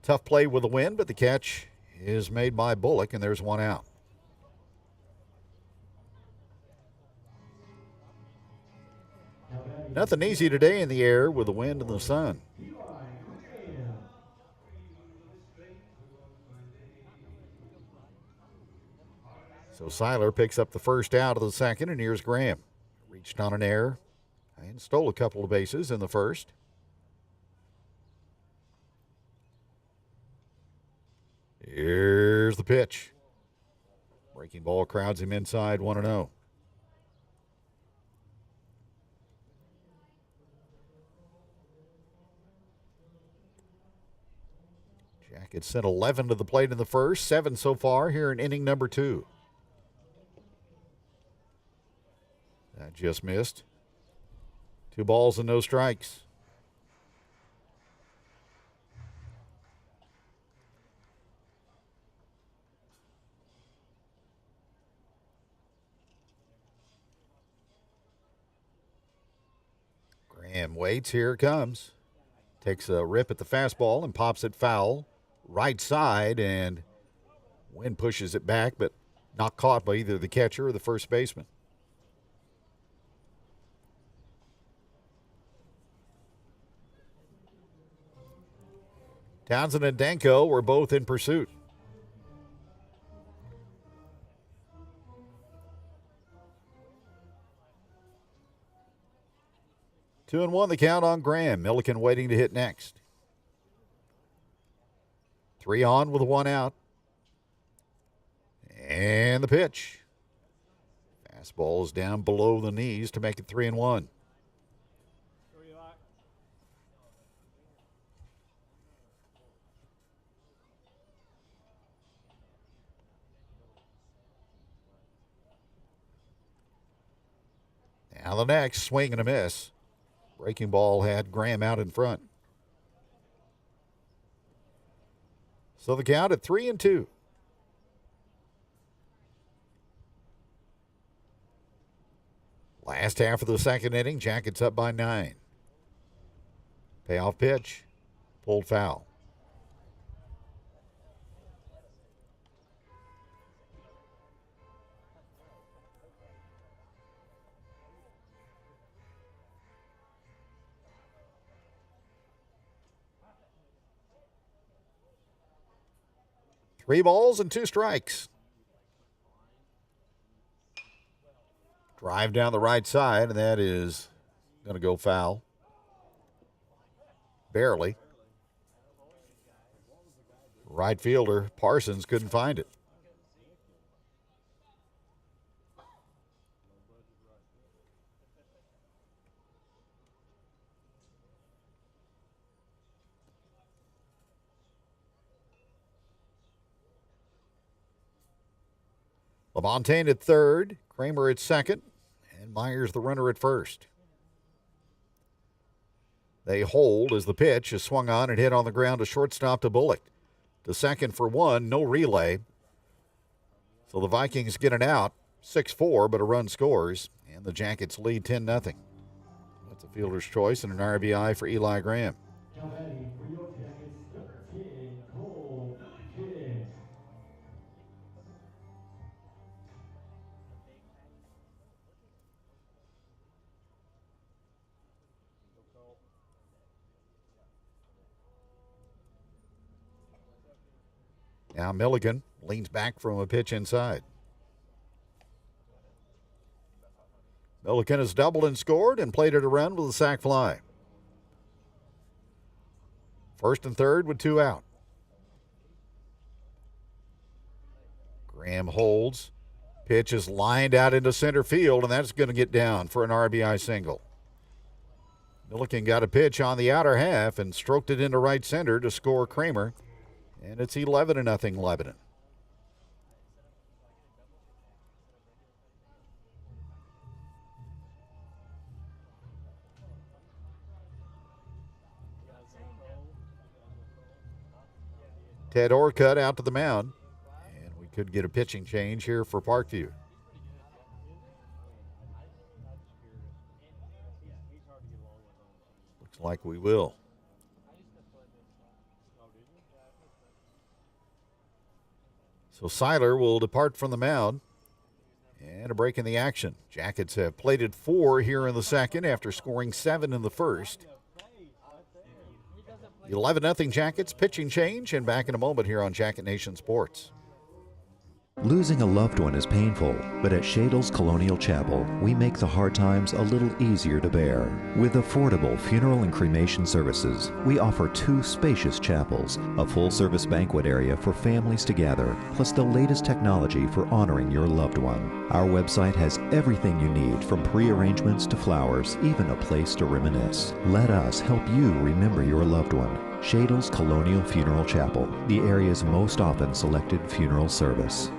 Tough play with the wind, but the catch is made by Bullock, and there's one out. Nothing easy today in the air with the wind and the sun. So Seiler picks up the first out of the second, and here's Graham. Reached on an error and stole a couple of bases in the first. Here's the pitch. Breaking ball crowds him inside 1-0. Jacket sent 11 to the plate in the first, 7 so far here in inning number 2. That just missed. 2 balls and no strikes. Graham waits. Here it comes. Takes a rip at the fastball and pops it foul. Right side, and wind pushes it back, but not caught by either the catcher or the first baseman. Townsend and Danko were both in pursuit. Two and one the count on Graham. Milliken waiting to hit next. 3 on with 1 out. And the pitch. Fastball is down below the knees to make it 3-1. Now the next, swing and a miss. Breaking ball had Graham out in front. So the count at 3-2. Last half of the second inning, Jackets up by 9. Payoff pitch, pulled foul. Three balls and 2 strikes. Drive down the right side, and that is going to go foul. Barely. Right fielder Parsons couldn't find it. LaMontagne at third, Kramer at second, and Myers the runner at first. They hold as the pitch is swung on and hit on the ground to shortstop to Bullock. To second for 1, no relay. So the Vikings get an out, 6-4, but a run scores, and the Jackets lead 10-0. That's a fielder's choice and an RBI for Eli Graham. Now Milligan leans back from a pitch inside. Milligan has doubled and scored and plated a run with a sac fly. First and third with 2 out. Graham holds. Pitch is lined out into center field, and that's going to get down for an RBI single. Milligan got a pitch on the outer half and stroked it into right center to score Kramer. And it's 11-0 Lebanon. Ted Orcutt out to the mound. And we could get a pitching change here for Parkview. Looks like we will. So Seiler will depart from the mound. And a break in the action. Jackets have plated 4 here in the second after scoring 7 in the first. 11-0 Jackets, pitching change, and back in a moment here on Jacket Nation Sports. Losing a loved one is painful, but at Shadle's Colonial Chapel, we make the hard times a little easier to bear. With affordable funeral and cremation services, we offer 2 spacious chapels, a full-service banquet area for families to gather, plus the latest technology for honoring your loved one. Our website has everything you need, from pre-arrangements to flowers, even a place to reminisce. Let us help you remember your loved one. Shadle's Colonial Funeral Chapel, the area's most often selected funeral service.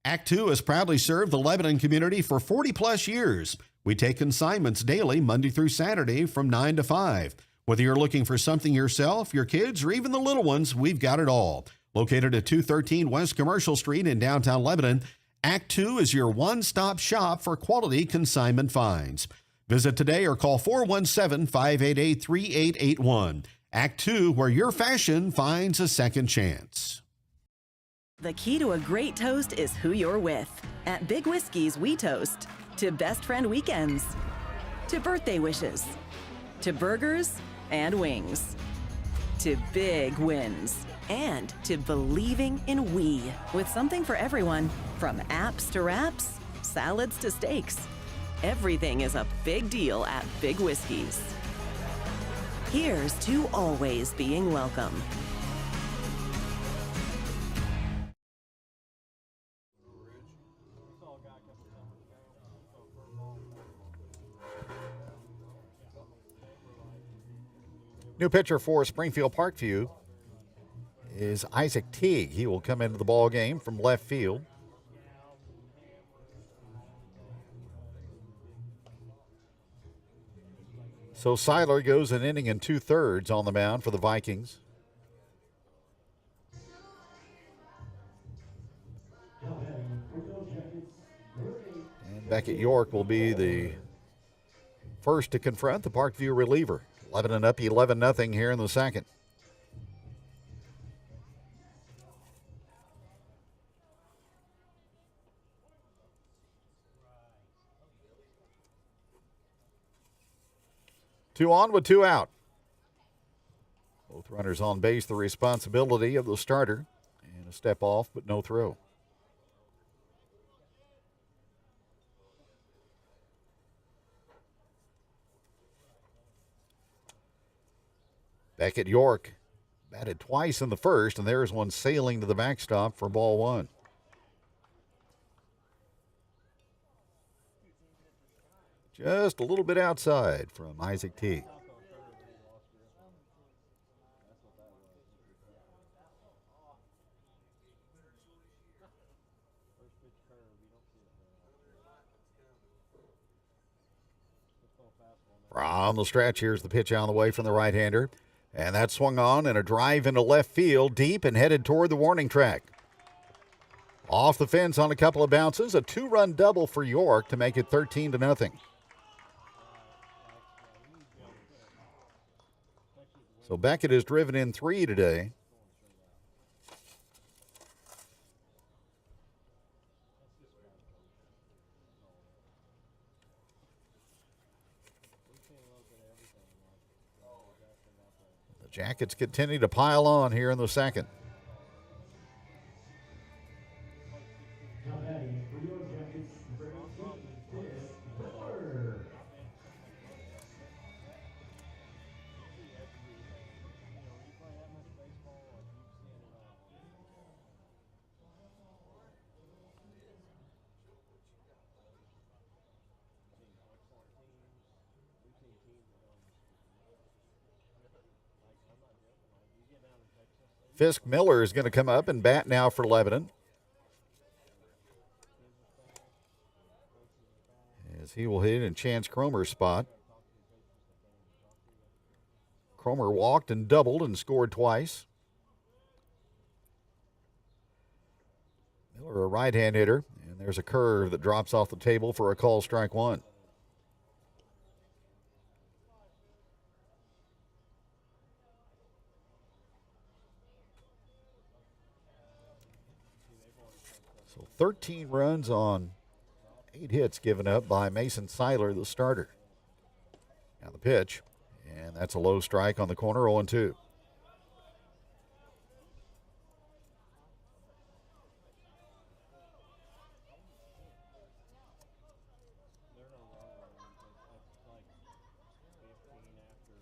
Act 2 has proudly served the Lebanon community for 40-plus years. We take consignments daily, Monday through Saturday, from 9 to 5. Whether you're looking for something yourself, your kids, or even the little ones, we've got it all. Located at 213 West Commercial Street in downtown Lebanon, Act 2 is your one-stop shop for quality consignment finds. Visit today or call 417-588-3881. Act 2, where your fashion finds a second chance. The key to a great toast is who you're with. At Big Whiskey's, we toast to best friend weekends, to birthday wishes, to burgers and wings, to big wins, and to believing in we, with something for everyone, from apps to wraps, salads to steaks. Everything is a big deal at Big Whiskey's. Here's to always being welcome. New pitcher for Springfield Parkview is Isaac Teague. He will come into the ball game from left field. So Seiler goes an inning and 2/3 on the mound for the Vikings. And Beckett York will be the first to confront the Parkview reliever. Lebanon up 11-0 here in the second. Two on with 2 out. Both runners on base, the responsibility of the starter. And a step off, but no throw. Beckett York batted twice in the first, and there's one sailing to the backstop for ball 1. Just a little bit outside from Isaac Teague. From the stretch, here's the pitch on the way from the right-hander. And that swung on and a drive into left field, deep and headed toward the warning track. Off the fence on a couple of bounces, a 2-run double for York to make it 13-0. So Beckett has driven in 3 today. Jackets continue to pile on here in the second. Fisk Miller is going to come up and bat now for Lebanon. as he will hit in Chance Cromer's spot. Cromer walked and doubled and scored twice. Miller, a right-hand hitter, and there's a curve that drops off the table for a call, strike one. So 13 runs on 8 hits given up by Mason Seiler, the starter. Now the pitch, and that's a low strike on the corner, 0-2.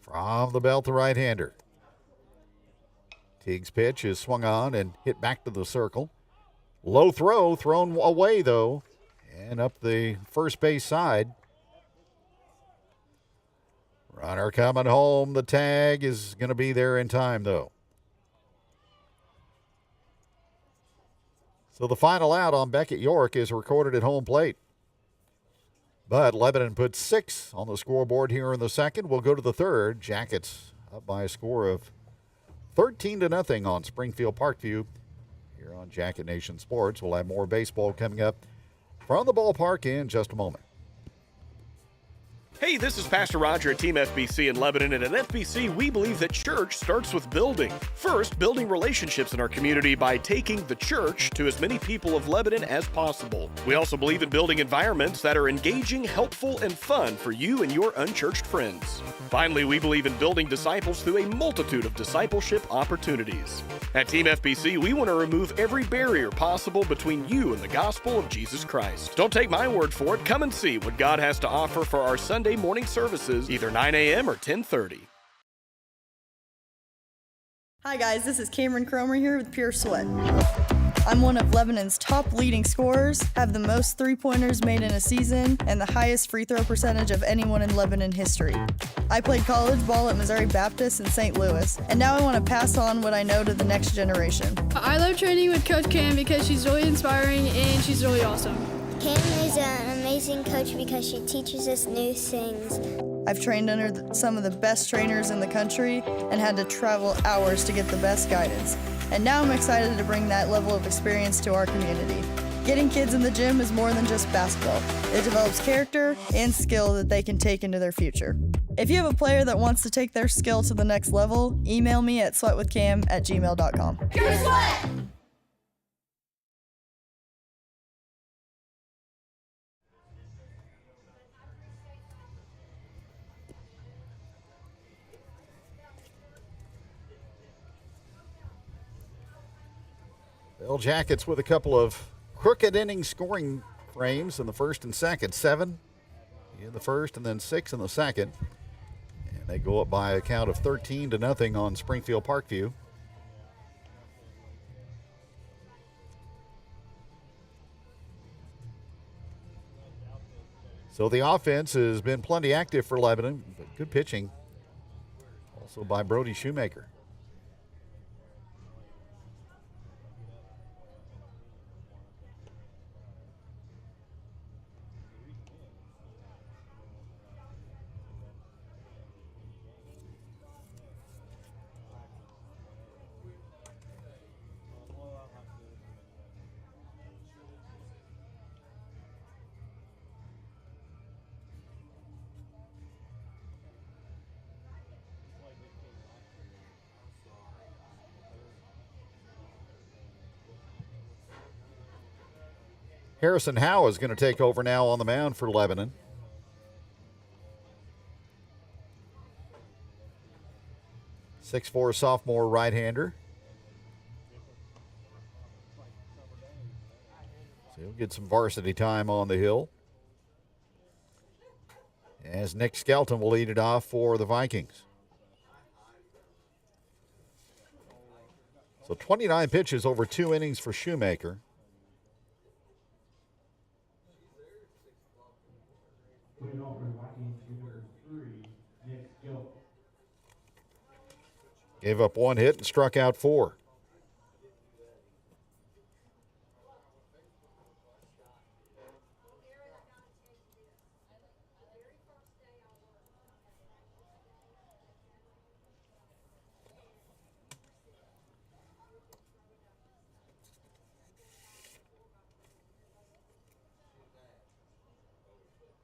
From the belt, the right-hander. Teague's pitch is swung on and hit back to the circle. Low throw, thrown away, though, and up the first base side. Runner coming home. The tag is going to be there in time, though. So the final out on Beckett York is recorded at home plate. But Lebanon puts 6 on the scoreboard here in the second. We'll go to the third. Jackets up by a score of 13-0 on Springfield Parkview. Here on Jacket Nation Sports, we'll have more baseball coming up from the ballpark in just a moment. Hey, this is Pastor Roger at Team FBC in Lebanon, and at FBC, we believe that church starts with building. First, building relationships in our community by taking the church to as many people of Lebanon as possible. We also believe in building environments that are engaging, helpful, and fun for you and your unchurched friends. Finally, we believe in building disciples through a multitude of discipleship opportunities. At Team FBC, we want to remove every barrier possible between you and the gospel of Jesus Christ. Don't take my word for it. Come and see what God has to offer for our Sunday morning services, either 9 a.m. or 10:30. Hi guys, this is Cameron Cromer here with Pure Sweat. I'm one of Lebanon's top leading scorers, have the most three-pointers made in a season, and the highest free throw percentage of anyone in Lebanon history. I played college ball at Missouri Baptist in St. Louis, and now I want to pass on what I know to the next generation. I love training with Coach Cam because she's really inspiring and she's really awesome. Cam is an amazing coach because she teaches us new things. I've trained under some of the best trainers in the country and had to travel hours to get the best guidance. And now I'm excited to bring that level of experience to our community. Getting kids in the gym is more than just basketball. It develops character and skill that they can take into their future. If you have a player that wants to take their skill to the next level, email me at sweatwithcam@gmail.com. Pure Sweat! Yellowjackets with a couple of crooked inning scoring frames in the first and second. 7 in the first and then 6 in the second. And they go up by a count of 13-0 on Springfield Parkview. So the offense has been plenty active for Lebanon, but good pitching also by Brody Shoemaker. Harrison Howe is going to take over now on the mound for Lebanon. .6'4" sophomore right-hander. So he'll get some varsity time on the hill. As Nick Skelton will lead it off for the Vikings. So 29 pitches over 2 innings for Shoemaker. Gave up 1 hit and struck out 4.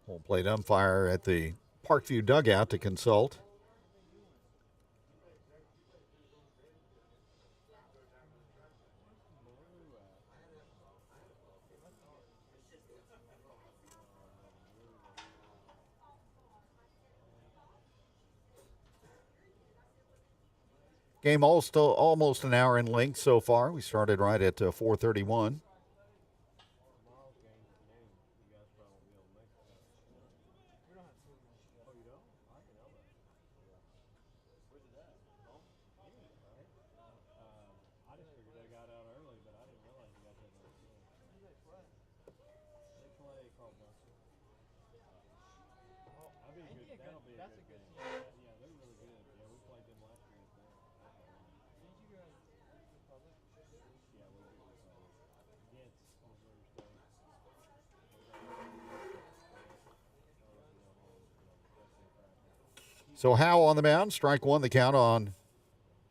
Home plate umpire at the Parkview dugout to consult. Game almost an hour in length so far. We started right at 4:31. So Howe on the mound, strike one, the count on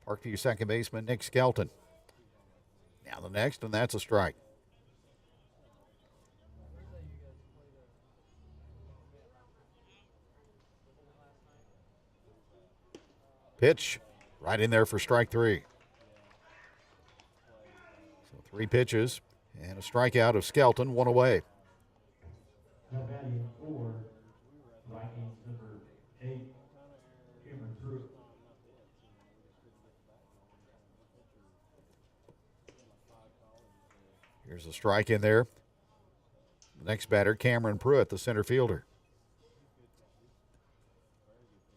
Parkview second baseman Nick Skelton. Now the next, and that's a strike. Pitch right in there for strike three. So 3 pitches and a strikeout of Skelton, 1 away. Here's a strike in there. The next batter, Cameron Pruitt, the center fielder.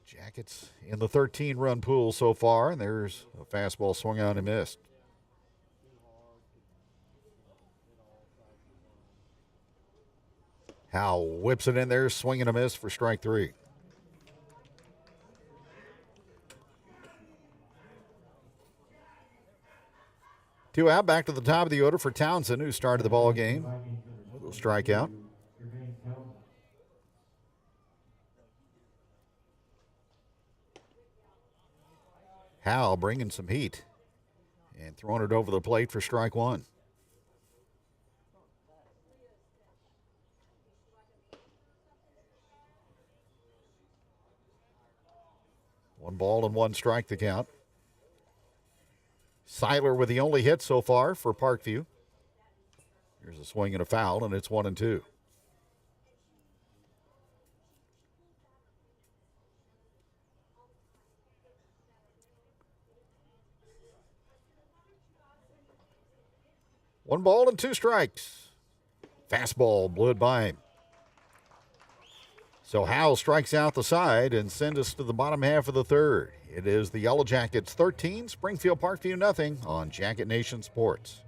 Jackets in the 13-run pool so far, and there's a fastball swung on and missed. Howe whips it in there, swinging a miss for strike 3. Two out, back to the top of the order for Townsend, who started the ball game with a strikeout. Howe bringing some heat and throwing it over the plate for strike 1. One ball and 1 strike the count. Seiler with the only hit so far for Parkview. Here's a swing and a foul, and it's 1-2. One ball and 2 strikes. Fastball blew it by him. So Howell strikes out the side and sends us to the bottom half of the third. It is the Yellowjackets 13, Springfield Parkview nothing on Jacket Nation Sports.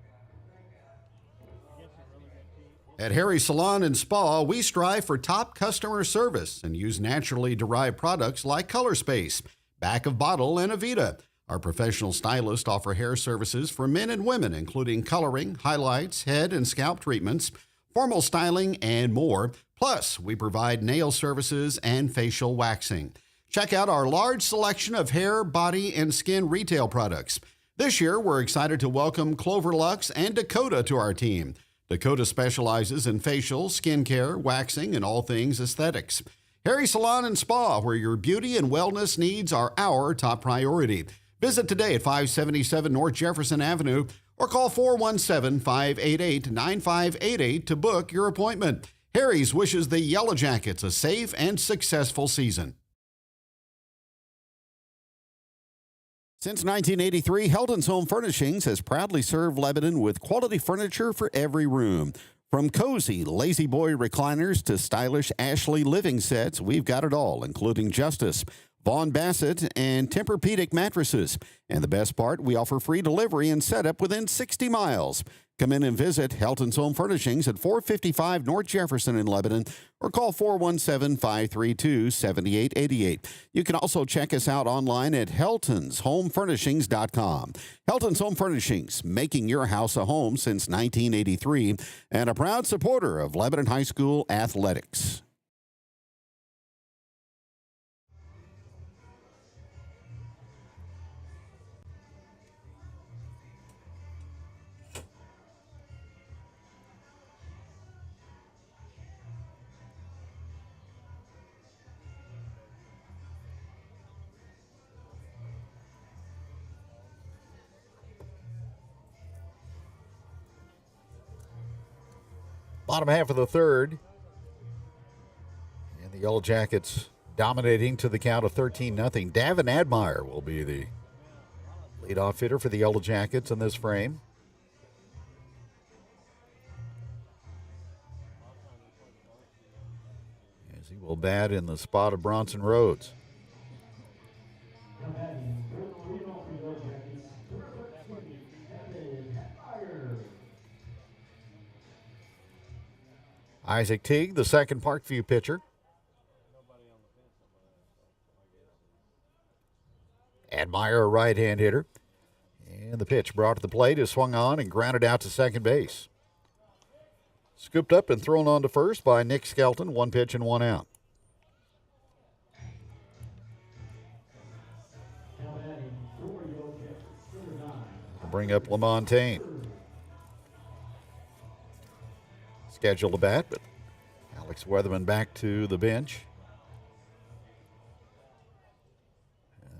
At Harry's Salon and Spa, we strive for top customer service and use naturally derived products like Color Space, Back of Bottle, and Avita. Our professional stylists offer hair services for men and women, including coloring, highlights, head and scalp treatments, formal styling, and more. Plus, we provide nail services and facial waxing. Check out our large selection of hair, body, and skin retail products. This year, we're excited to welcome Clover Lux and Dakota to our team. Dakota specializes in facial, skincare, waxing, and all things aesthetics. Harry Salon and Spa, where your beauty and wellness needs are our top priority. Visit today at 577 North Jefferson Avenue or call 417-588-9588 to book your appointment. Harry's wishes the Yellowjackets a safe and successful season. Since 1983, Heldon's Home Furnishings has proudly served Lebanon with quality furniture for every room. From cozy Lazy Boy recliners to stylish Ashley living sets, we've got it all, including Justice, Vaughn Bassett, and Tempur-Pedic mattresses. And the best part, we offer free delivery and setup within 60 miles. Come in and visit Helton's Home Furnishings at 455 North Jefferson in Lebanon or call 417-532-7888. You can also check us out online at heltonshomefurnishings.com. Helton's Home Furnishings, making your house a home since 1983 and a proud supporter of Lebanon High School athletics. Bottom half of the third. And the Yellowjackets dominating to the count of 13-0. Davin Admire will be the leadoff hitter for the Yellowjackets in this frame. As he will bat in the spot of Bronson Rhodes. Isaac Teague, the second Parkview pitcher. Admire, a right-hand hitter. And the pitch brought to the plate is swung on and grounded out to second base. Scooped up and thrown on to first by Nick Skelton. 1 pitch and 1 out. We'll bring up LaMontagne. Scheduled to bat, but Alex Weatherman back to the bench.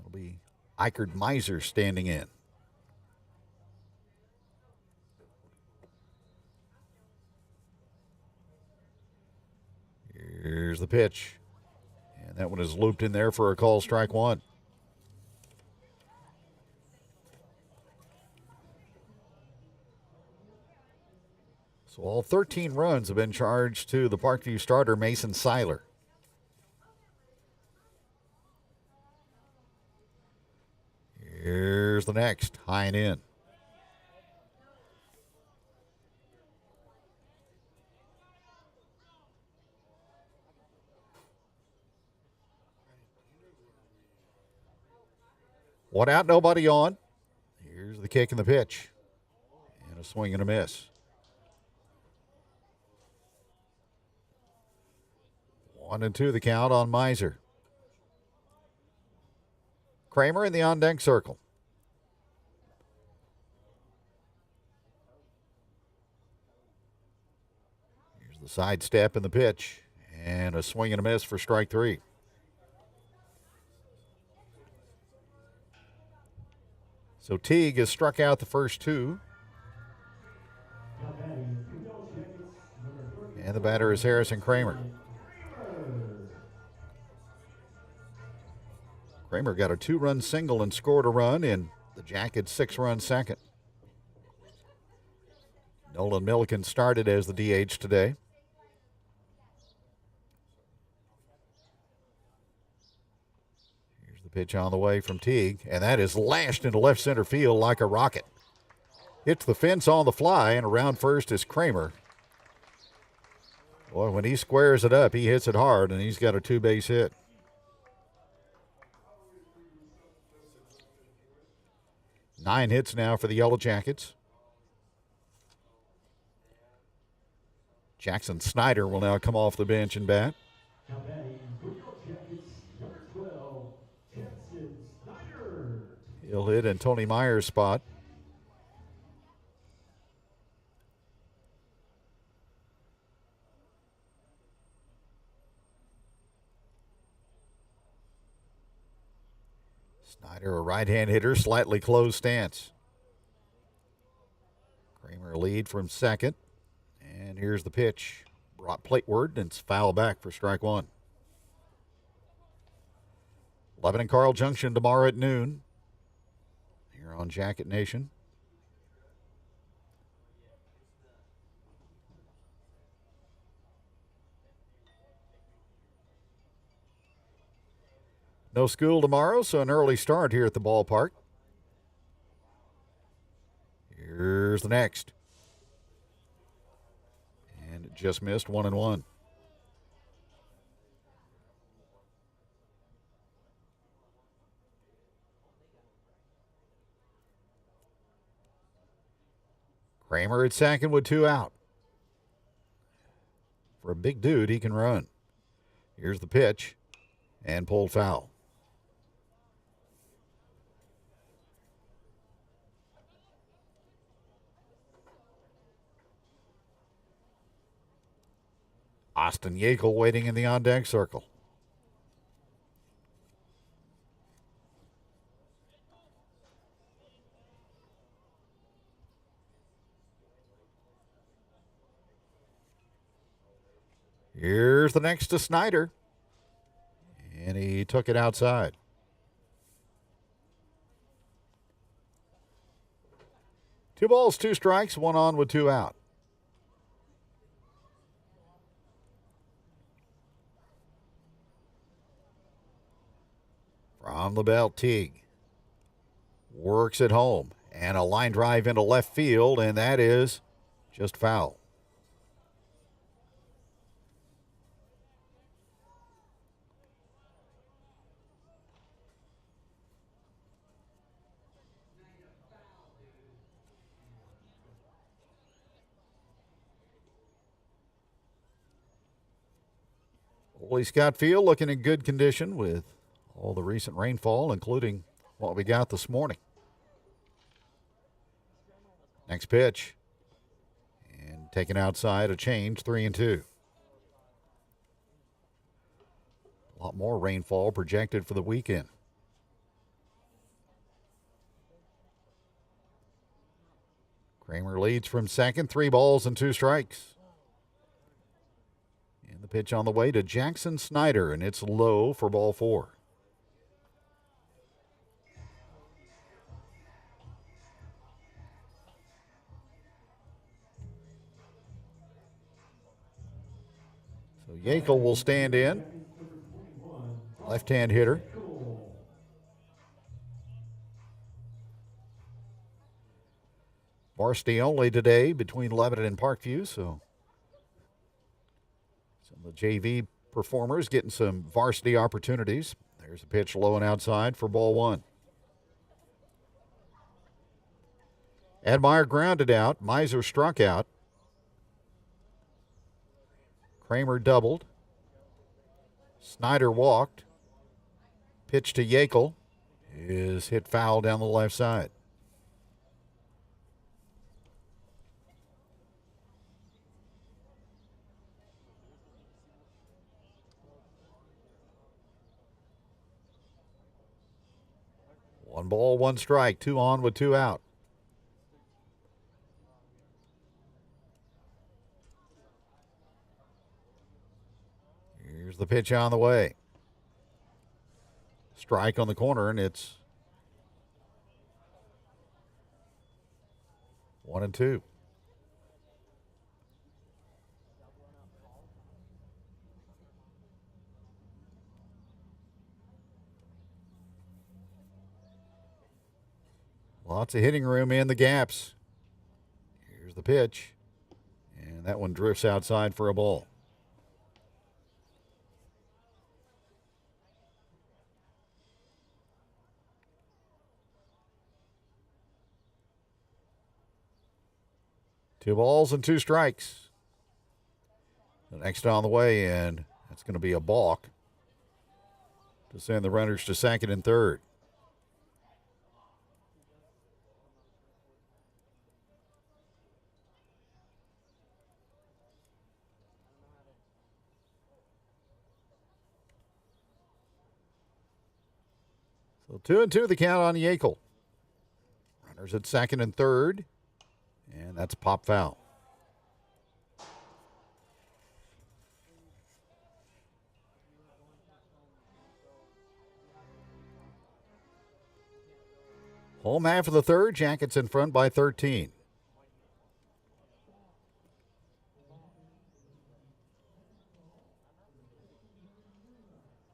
It'll be Eichard Miser standing in. Here's the pitch. And that one is looped in there for a call, strike one. So all 13 runs have been charged to the Parkview starter, Mason Seiler. Here's the next, high and in. One out, nobody on. Here's the kick and the pitch. And a swing and a miss. 1-2 the count on Miser. Kramer in the on-deck circle. Here's the sidestep and the pitch. And a swing and a miss for strike three. So Teague has struck out the first two. And the batter is Harrison Kramer. Kramer got a 2-run single and scored a run in the Jackets' 6-run second. Nolan Milliken started as the DH today. Here's the pitch on the way from Teague, and that is lashed into left center field like a rocket. Hits the fence on the fly, and around first is Kramer. Boy, when he squares it up, he hits it hard, and he's got a 2-base hit. Nine hits now for the Yellowjackets. Jackson Snyder will now come off the bench and bat. He'll hit in Tony Meyer's spot. Snyder, a right-hand hitter, slightly closed stance. Kramer lead from second. And here's the pitch. Brought plateward, and it's foul back for strike one. Lebanon and Carl Junction tomorrow at noon here on Jacket Nation. No school tomorrow, so an early start here at the ballpark. Here's the next. And it just missed, 1-1. Kramer at second with 2 out. For a big dude, he can run. Here's the pitch, and pulled foul. Austin Yeagle waiting in the on-deck circle. Here's the next to Snyder. And he took it outside. Two balls, two strikes, one on with two out. From the belt, Teague works it home. And a line drive into left field, and that is just foul. Ole Scott Field looking in good condition with all the recent rainfall, including what we got this morning. Next pitch. And taken outside, a change, 3-2. A lot more rainfall projected for the weekend. Kramer leads from second, 3 balls and 2 strikes. And the pitch on the way to Jackson Snyder, and it's low for ball 4. So Yackel will stand in. Left-hand hitter. Varsity only today between Lebanon and Parkview, so some of the JV performers getting some varsity opportunities. There's a pitch low and outside for ball 1. Admire grounded out. Miser struck out. Kramer doubled. Snyder walked. Pitch to Yackel is hit foul down the left side. One ball, one strike, 2 on with 2 out. Here's the pitch on the way. Strike on the corner, and it's 1-2. Lots of hitting room in the gaps. Here's the pitch, and that one drifts outside for a ball. Two balls and 2 strikes. The next on the way, and that's going to be a balk to send the runners to second and third. So 2-2 the count on Yackel. Runners at second and third. And that's pop foul. Home half of the third. Jackets in front by 13.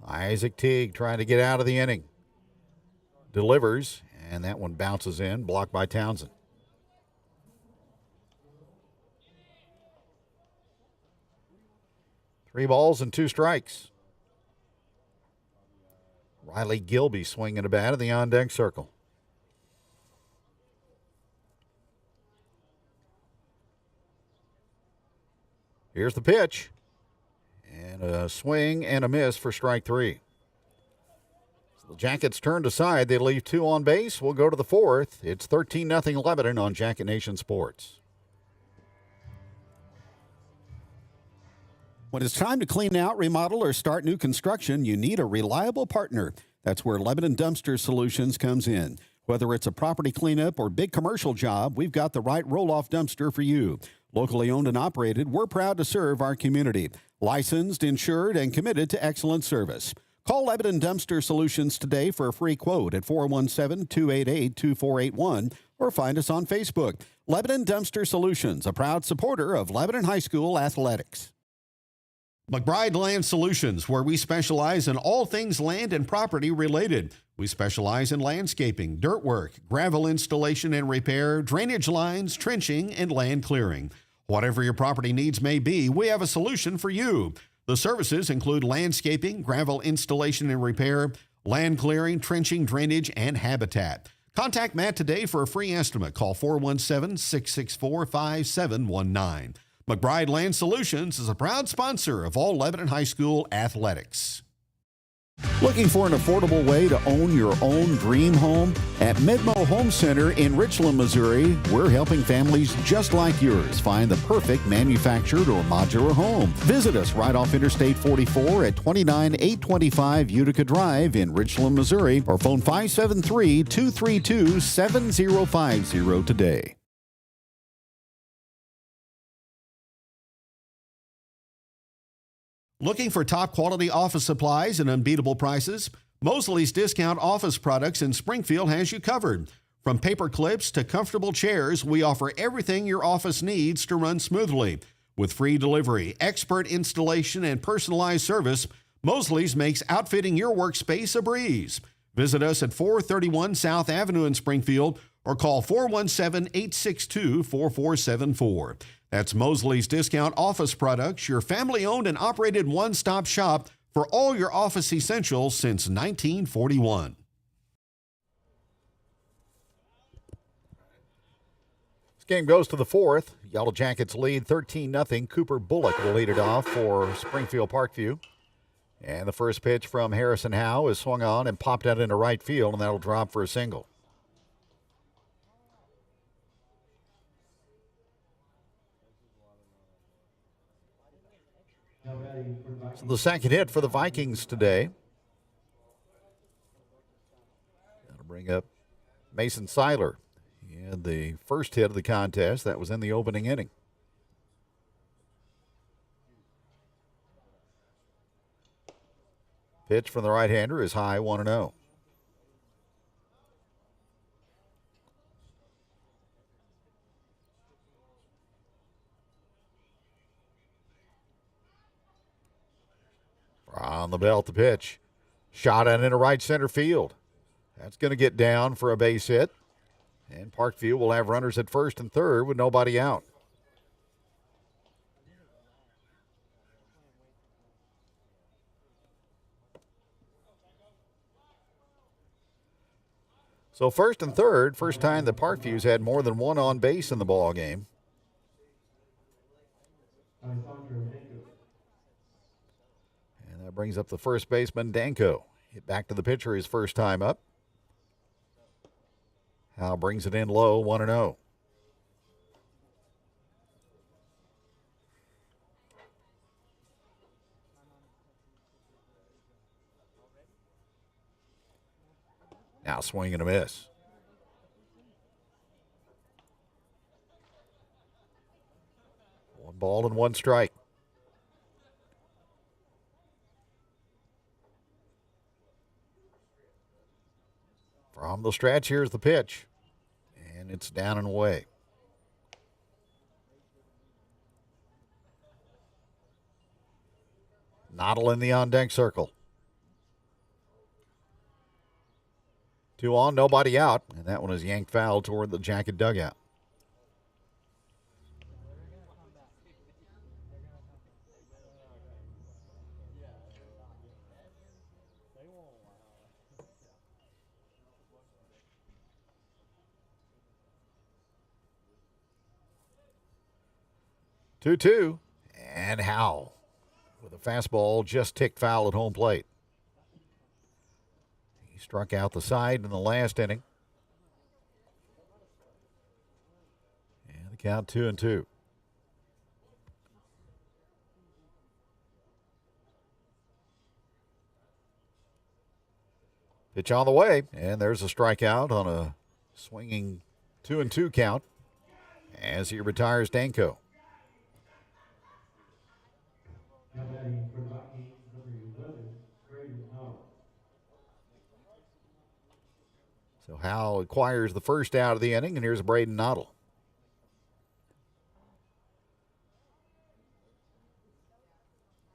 Isaac Teague trying to get out of the inning. Delivers, and that one bounces in, blocked by Townsend. Three balls and 2 strikes. Riley Gilby swinging a bat in the on-deck circle. Here's the pitch. And a swing and a miss for strike 3. So the Jackets turned aside. They leave 2 on base. We'll go to the 4th. It's 13-0 Lebanon on Jacket Nation Sports. When it's time to clean out, remodel, or start new construction, you need a reliable partner. That's where Lebanon Dumpster Solutions comes in. Whether it's a property cleanup or big commercial job, we've got the right roll-off dumpster for you. Locally owned and operated, we're proud to serve our community. Licensed, insured, and committed to excellent service. Call Lebanon Dumpster Solutions today for a free quote at 417-288-2481 or find us on Facebook. Lebanon Dumpster Solutions, a proud supporter of Lebanon High School athletics. McBride Land Solutions, where we specialize in all things land and property related. We specialize in landscaping, dirt work, gravel installation and repair, drainage lines, trenching, and land clearing. Whatever your property needs may be, we have a solution for you. The services include landscaping, gravel installation and repair, land clearing, trenching, drainage, and habitat. Contact Matt today for a free estimate. Call 417-664-5719. McBride Land Solutions is a proud sponsor of all Lebanon High School athletics. Looking for an affordable way to own your own dream home? At Midmo Home Center in Richland, Missouri, we're helping families just like yours find the perfect manufactured or modular home. Visit us right off Interstate 44 at 29825 Utica Drive in Richland, Missouri, or phone 573-232-7050 today. Looking for top quality office supplies and unbeatable prices? Mosley's Discount Office Products in Springfield has you covered. From paper clips to comfortable chairs, we offer everything your office needs to run smoothly. With free delivery, expert installation, and personalized service, Mosley's makes outfitting your workspace a breeze. Visit us at 431 South Avenue in Springfield or call 417-862-4474. That's Mosley's Discount Office Products, your family-owned and operated one-stop shop for all your office essentials since 1941. This game goes to the fourth. Yellowjackets lead 13-0. Cooper Bullock will lead it off for Springfield Parkview. And the first pitch from Harrison Howe is swung on and popped out into right field, and that'll drop for a single. So the second hit for the Vikings today. That'll bring up Mason Seiler. He had the first hit of the contest. That was in the opening inning. Pitch from the right-hander is high, 1-0. On the belt, the pitch. Shot out into right center field. That's going to get down for a base hit. And Parkview will have runners at first and third with nobody out. So first and third, first time the Parkview's had more than one on base in the ball game. And that brings up the first baseman, Danko. Hit back to the pitcher his first time up. Howe brings it in low, 1-0. Now swing and a miss. One ball and one strike. From the stretch, here's the pitch. And it's down and away. Noddle in the on-deck circle. 2 on, nobody out. And that one is yanked foul toward the Jacket dugout. Two, and Howe with a fastball just ticked foul at home plate. He struck out the side in the last inning. And the count 2-2. Pitch on the way, and there's a strikeout on a swinging 2-2 count as he retires Danko. So Howe acquires the first out of the inning, and here's Braden Noddle.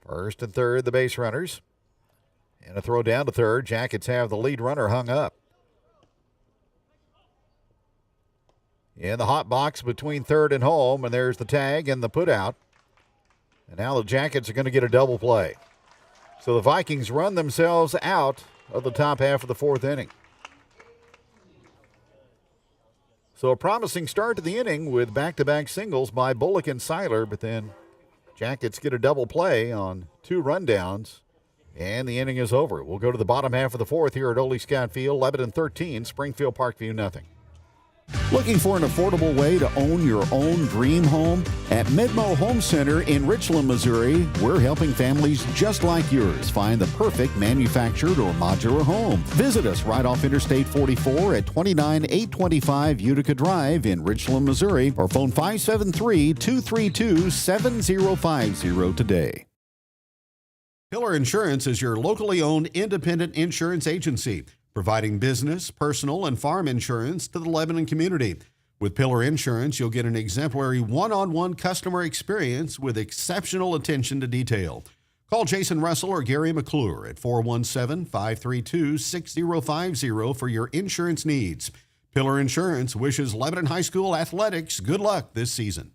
First and third, the base runners. And a throw down to third. Jackets have the lead runner hung up. In the hot box between third and home, and there's the tag and the put out. And now the Jackets are going to get a double play. So the Vikings run themselves out of the top half of the fourth inning. So a promising start to the inning with back-to-back singles by Bullock and Seiler, but then Jackets get a double play on two rundowns, and the inning is over. We'll go to the bottom half of the fourth here at Ole Scott Field. Lebanon 13, Springfield Parkview nothing. Looking for an affordable way to own your own dream home? At Midmo Home Center in Richland, Missouri, we're helping families just like yours find the perfect manufactured or modular home. Visit us right off Interstate 44 at 29825 Utica Drive in Richland, Missouri, or phone 573-232-7050 today. Pillar Insurance is your locally owned independent insurance agency, providing business, personal, and farm insurance to the Lebanon community. With Pillar Insurance, you'll get an exemplary one-on-one customer experience with exceptional attention to detail. Call Jason Russell or Gary McClure at 417-532-6050 for your insurance needs. Pillar Insurance wishes Lebanon High School athletics good luck this season.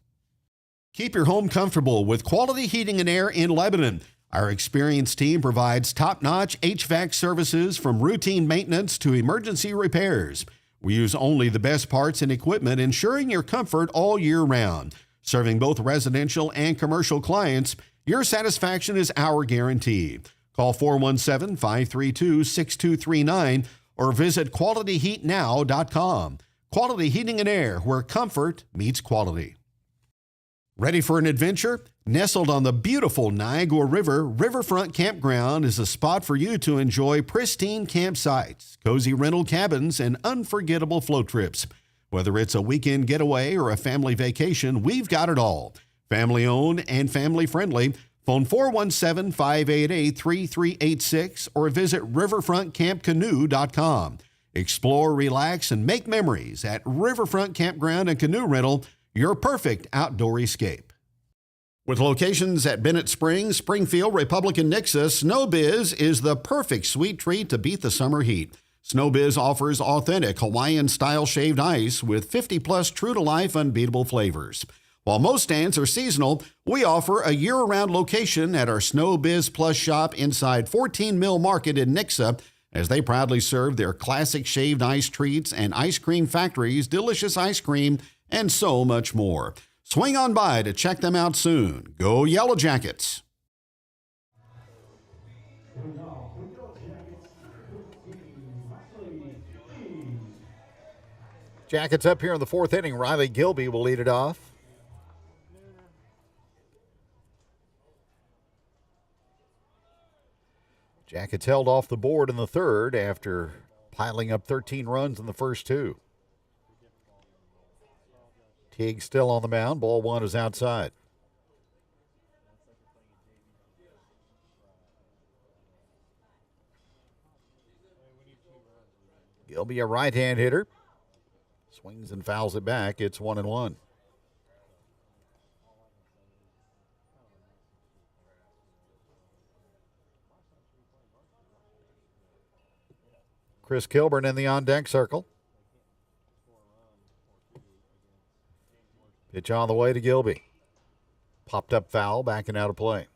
Keep your home comfortable with quality heating and air in Lebanon. Our experienced team provides top-notch HVAC services from routine maintenance to emergency repairs. We use only the best parts and equipment, ensuring your comfort all year round. Serving both residential and commercial clients, your satisfaction is our guarantee. Call 417-532-6239 or visit qualityheatnow.com. Quality Heating and Air, where comfort meets quality. Ready for an adventure? Nestled on the beautiful Niagara River, Riverfront Campground is a spot for you to enjoy pristine campsites, cozy rental cabins, and unforgettable float trips. Whether it's a weekend getaway or a family vacation, we've got it all. Family owned and family friendly. Phone 417-588-3386 or visit riverfrontcampcanoe.com. Explore, relax, and make memories at Riverfront Campground and Canoe Rental, your perfect outdoor escape. With locations at Bennett Springs, Springfield, Republic, and Nixa, SnowBiz is the perfect sweet treat to beat the summer heat. SnowBiz offers authentic Hawaiian-style shaved ice with 50-plus true-to-life unbeatable flavors. While most stands are seasonal, we offer a year-round location at our SnowBiz Plus shop inside 14 Mill Market in Nixa, as they proudly serve their classic shaved ice treats and Ice Cream Factory's delicious ice cream and so much more. Swing on by to check them out soon. Go Yellowjackets! Jackets up here in the fourth inning. Riley Gilby will lead it off. Jackets held off the board in the third after piling up 13 runs in the first two. Teague still on the mound. Ball one is outside. Gilby, a right-hand hitter. Swings and fouls it back. It's 1-1. Chris Kilburn in the on-deck circle. Pitch on the way to Gilby. Popped up foul, backing out of play.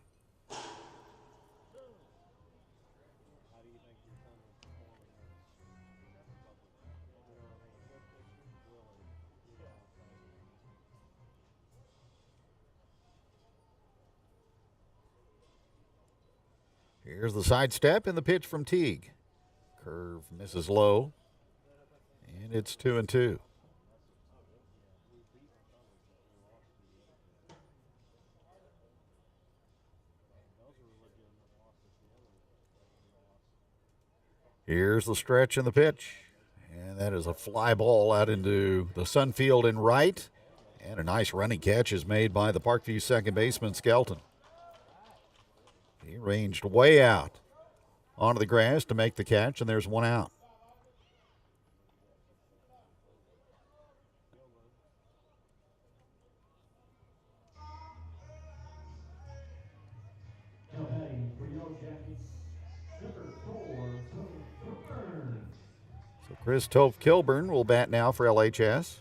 Here's the sidestep and the pitch from Teague. Curve misses low, and it's 2-2. Here's the stretch and the pitch, and that is a fly ball out into the Sunfield in right, and a nice running catch is made by the Parkview second baseman, Skelton. He ranged way out onto the grass to make the catch, and there's one out. Now batting for Yellowjackets, number 4, Kilburn. So Chris Toph Kilburn will bat now for LHS.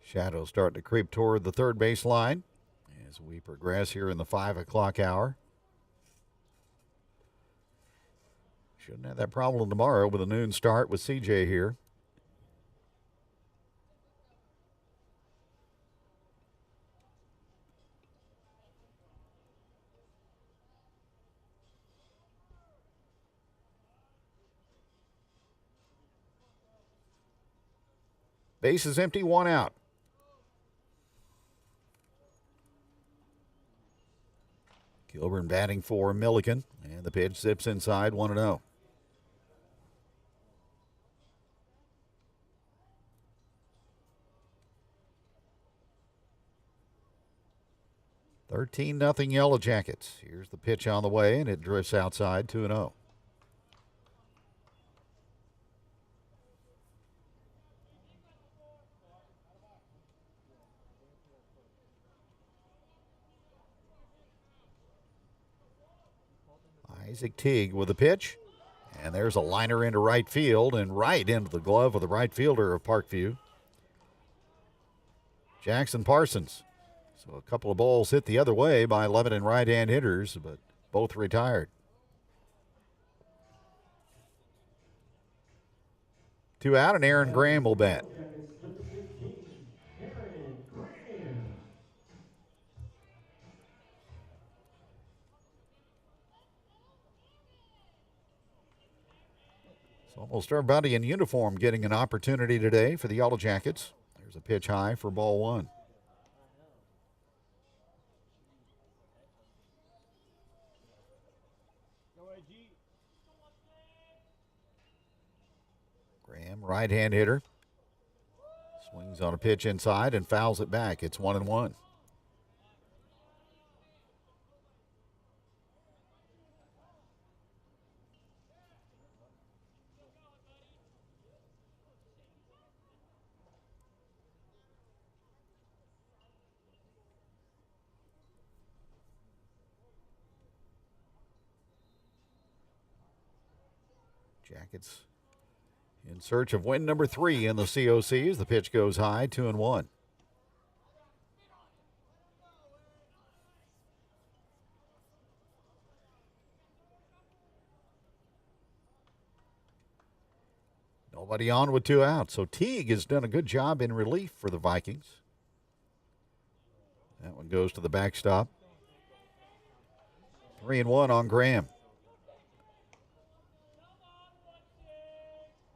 Shadows starting to creep toward the third base line as we progress here in the 5 o'clock hour. Shouldn't have that problem tomorrow with a noon start with CJ here. Base is empty, one out. Kilburn batting for Milliken, and the pitch zips inside, 1-0. Nothing Yellowjackets. Here's the pitch on the way, and it drifts outside, 2-0. Isaac Teague with the pitch. And there's a liner into right field and right into the glove of the right fielder of Parkview, Jackson Parsons. So a couple of balls hit the other way by Lebanon right-hand hitters, but both retired. 2 out, and Aaron Graham will bat. So almost everybody in uniform getting an opportunity today for the Yellowjackets. There's a pitch high for ball 1. Graham, right-hand hitter, swings on a pitch inside and fouls it back. It's 1-1. Jackets in search of win number 3 in the COCs. The pitch goes high, 2-1. Nobody on with 2 outs. So Teague has done a good job in relief for the Vikings. That one goes to the backstop. 3-1 on Graham.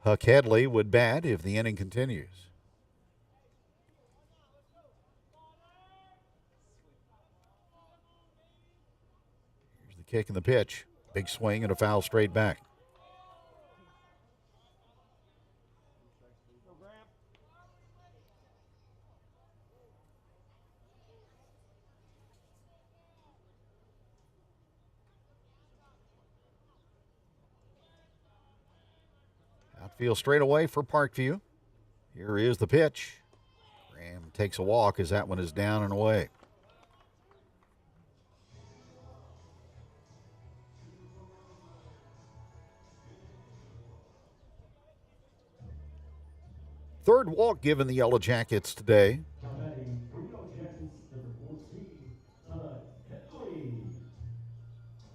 Huck Headley would bat if the inning continues. Here's the kick and the pitch. Big swing and a foul straight back. Outfield straight away for Parkview. Here is the pitch. Graham takes a walk as that one is down and away. Third walk given the Yellowjackets today.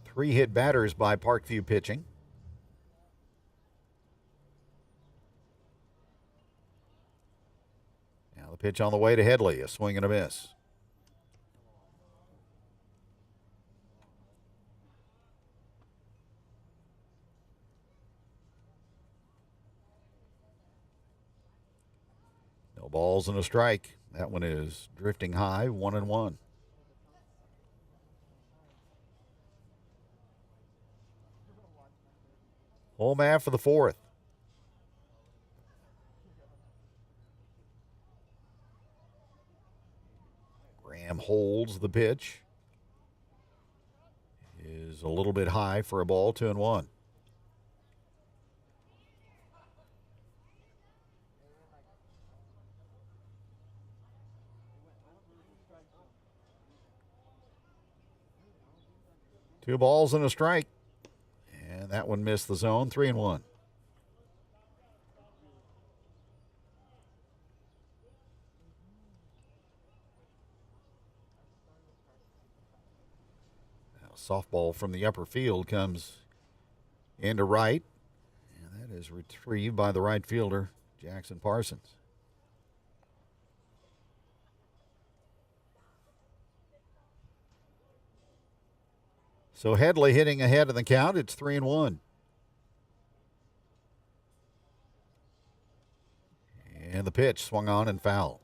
3 hit batters by Parkview pitching. Now the pitch on the way to Headley, a swing and a miss. No balls and a strike. That one is drifting high, 1-1. Home half for the fourth. Graham holds the pitch. Is a little bit high for a ball, 2-1. Two balls and a strike. And that one missed the zone, 3-1. Now softball from the upper field comes into right. And that is retrieved by the right fielder, Jackson Parsons. So Headley hitting ahead of the count. It's 3-1. And the pitch swung on and foul.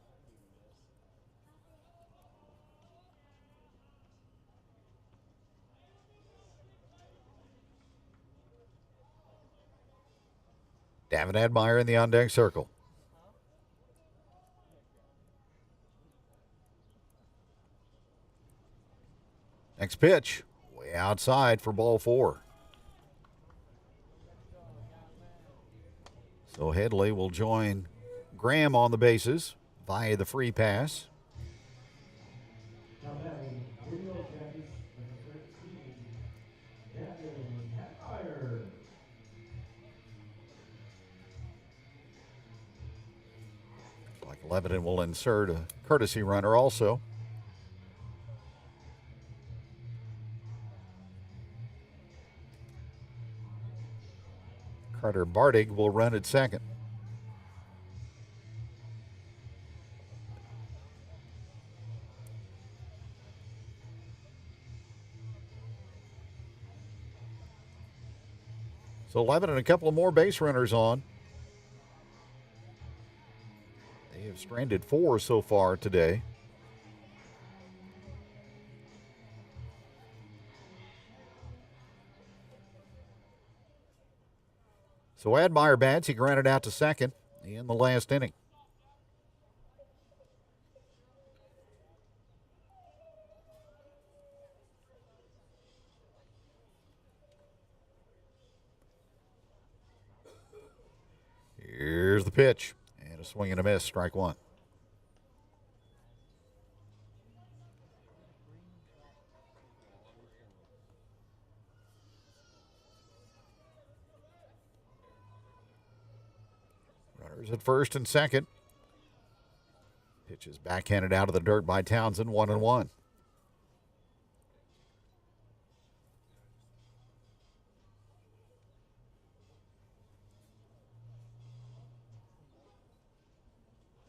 David Admire in the on-deck circle. Next pitch. Way outside for ball 4. So Headley will join Graham on the bases via the free pass. Now batting for the Yellowjackets, number 13, Gavin Hatmeyer. Like Lebanon will insert a courtesy runner also. Carter Bartig will run at second. So Lebanon a couple of more base runners on. They have stranded 4 so far today. So Admire bats. He grounded out to second in the last inning. Here's the pitch. And a swing and a miss, strike 1. Runners at first and second. Pitch is backhanded out of the dirt by Townsend, 1-1.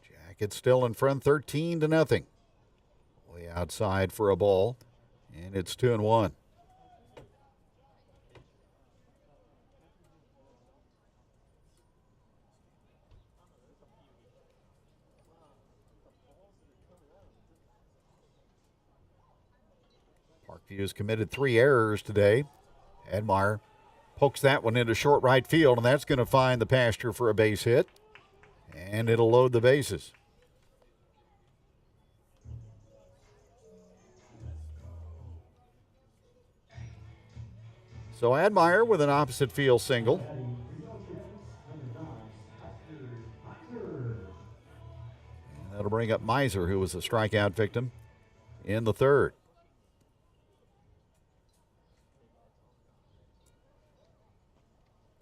Jackets still in front, 13-0. Way outside for a ball, and it's 2-1. Parkview has committed 3 errors today. Admire pokes that one into short right field, and that's going to find the pasture for a base hit, and it'll load the bases. So Admire with an opposite field single. And that'll bring up Miser, who was a strikeout victim in the third.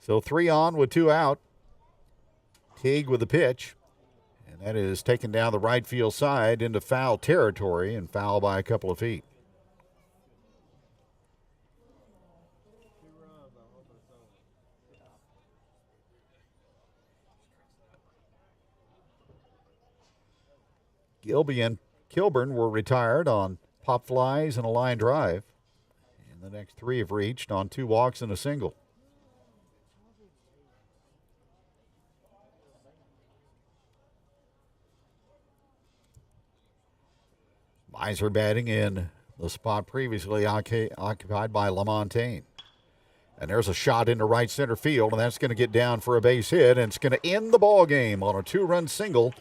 So 3 on with 2 out. Teague with the pitch. And that is taken down the right field side into foul territory and foul by a couple of feet. Gilby and Kilburn were retired on pop flies and a line drive. And the next 3 have reached on 2 walks and a single. Miser batting in the spot previously occupied by LaMontagne. And there's a shot into right center field, and that's going to get down for a base hit, and it's going to end the ball game on a 2-run single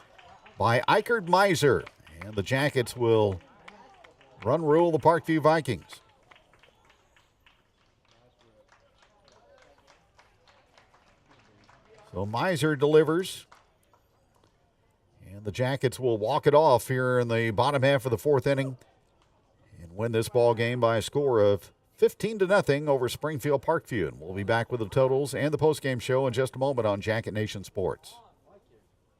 by Eichard Miser. And the Jackets will run rule the Parkview Vikings. So Miser delivers. And the Jackets will walk it off here in the bottom half of the fourth inning and win this ball game by a score of 15-0 over Springfield Parkview. And we'll be back with the totals and the postgame show in just a moment on Jacket Nation Sports.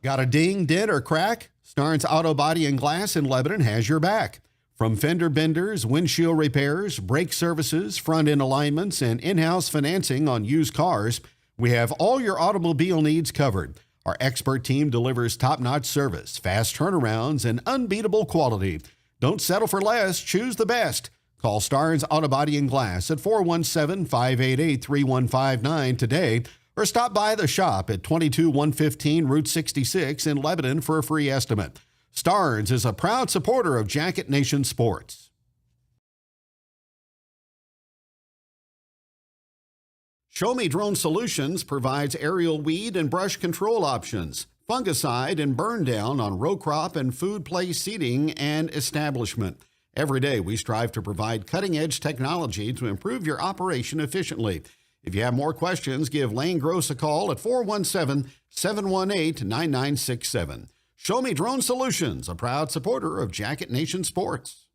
Got a ding, dent, or crack? Starnes Auto Body and Glass in Lebanon has your back. From fender benders, windshield repairs, brake services, front-end alignments, and in-house financing on used cars, we have all your automobile needs covered. Our expert team delivers top-notch service, fast turnarounds, and unbeatable quality. Don't settle for less. Choose the best. Call Starnes Auto Body and Glass at 417-588-3159 today, or stop by the shop at 22115 Route 66 in Lebanon for a free estimate. Starnes is a proud supporter of Jacket Nation Sports. Show Me Drone Solutions provides aerial weed and brush control options, fungicide and burn down on row crop and food place seeding and establishment. Every day, we strive to provide cutting-edge technology to improve your operation efficiently. If you have more questions, give Lane Gross a call at 417-718-9967. Show Me Drone Solutions, a proud supporter of Jacket Nation Sports.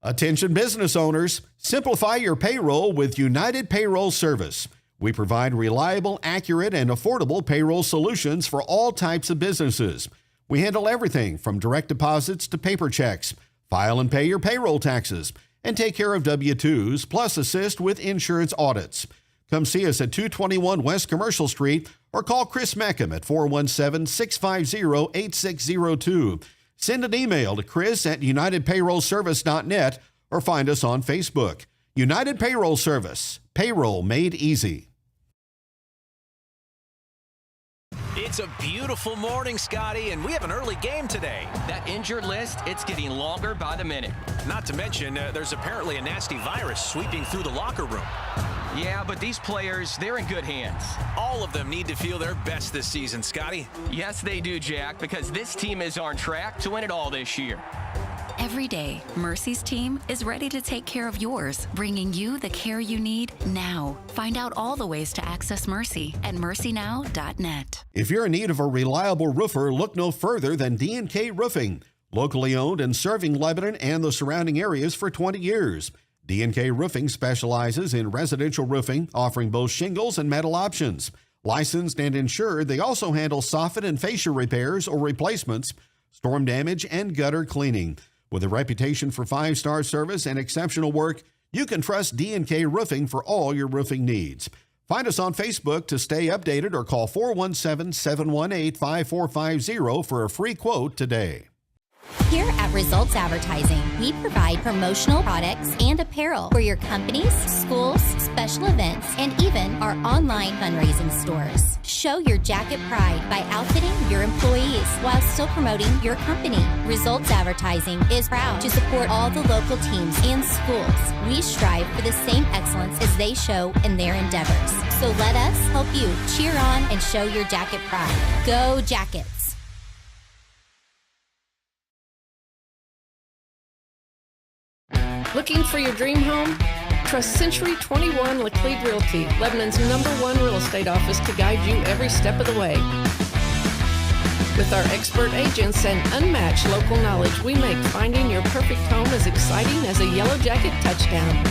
Attention business owners, simplify your payroll with United Payroll Service. We provide reliable, accurate, and affordable payroll solutions for all types of businesses. We handle everything from direct deposits to paper checks, file and pay your payroll taxes, and take care of W-2s, plus assist with insurance audits. Come see us at 221 West Commercial Street or call Chris Meckham at 417-650-8602. Send an email to chris@unitedpayrollservice.net or find us on Facebook. United Payroll Service. Payroll made easy. It's a beautiful morning, Scotty, and we have an early game today. That injured list, it's getting longer by the minute. Not to mention, there's apparently a nasty virus sweeping through the locker room. Yeah, but these players, they're in good hands. All of them need to feel their best this season, Scotty. Yes, they do, Jack, because this team is on track to win it all this year. Every day, Mercy's team is ready to take care of yours, bringing you the care you need now. Find out all the ways to access Mercy at mercynow.net. If you're in need of a reliable roofer, look no further than D&K Roofing. Locally owned and serving Lebanon and the surrounding areas for 20 years. D&K Roofing specializes in residential roofing, offering both shingles and metal options. Licensed and insured, they also handle soffit and fascia repairs or replacements, storm damage, and gutter cleaning. With a reputation for 5-star service and exceptional work, you can trust D&K Roofing for all your roofing needs. Find us on Facebook to stay updated or call 417-718-5450 for a free quote today. Here at Results Advertising, we provide promotional products and apparel for your companies, schools, special events, and even our online fundraising stores. Show your jacket pride by outfitting your employees while still promoting your company. Results Advertising is proud to support all the local teams and schools. We strive for the same excellence as they show in their endeavors. So let us help you cheer on and show your jacket pride. Go Jackets! Looking for your dream home? Trust Century 21 Laclede Realty, Lebanon's #1 real estate office, to guide you every step of the way. With our expert agents and unmatched local knowledge, we make finding your perfect home as exciting as a Yellowjacket touchdown.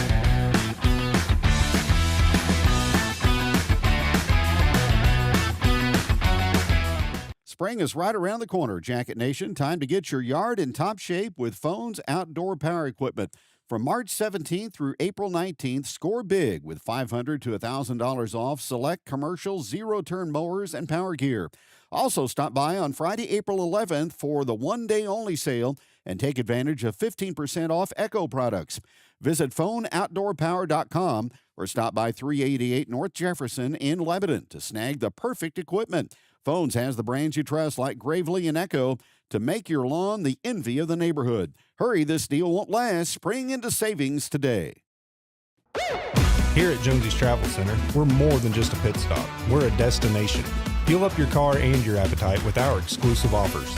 Spring is right around the corner, Jacket Nation. Time to get your yard in top shape with Phone's outdoor power equipment. From March 17th through April 19th, score big with $500 to $1,000 off select commercial zero-turn mowers and power gear. Also, stop by on Friday, April 11th for the one-day-only sale and take advantage of 15% off Echo products. Visit phoneoutdoorpower.com or stop by 388 North Jefferson in Lebanon to snag the perfect equipment. Phones has the brands you trust like Gravely and Echo. to make your lawn the envy of the neighborhood. Hurry, this deal won't last. Spring into savings today. Here at Jonesy's Travel Center, we're more than just a pit stop. We're a destination. Fuel up your car and your appetite with our exclusive offers.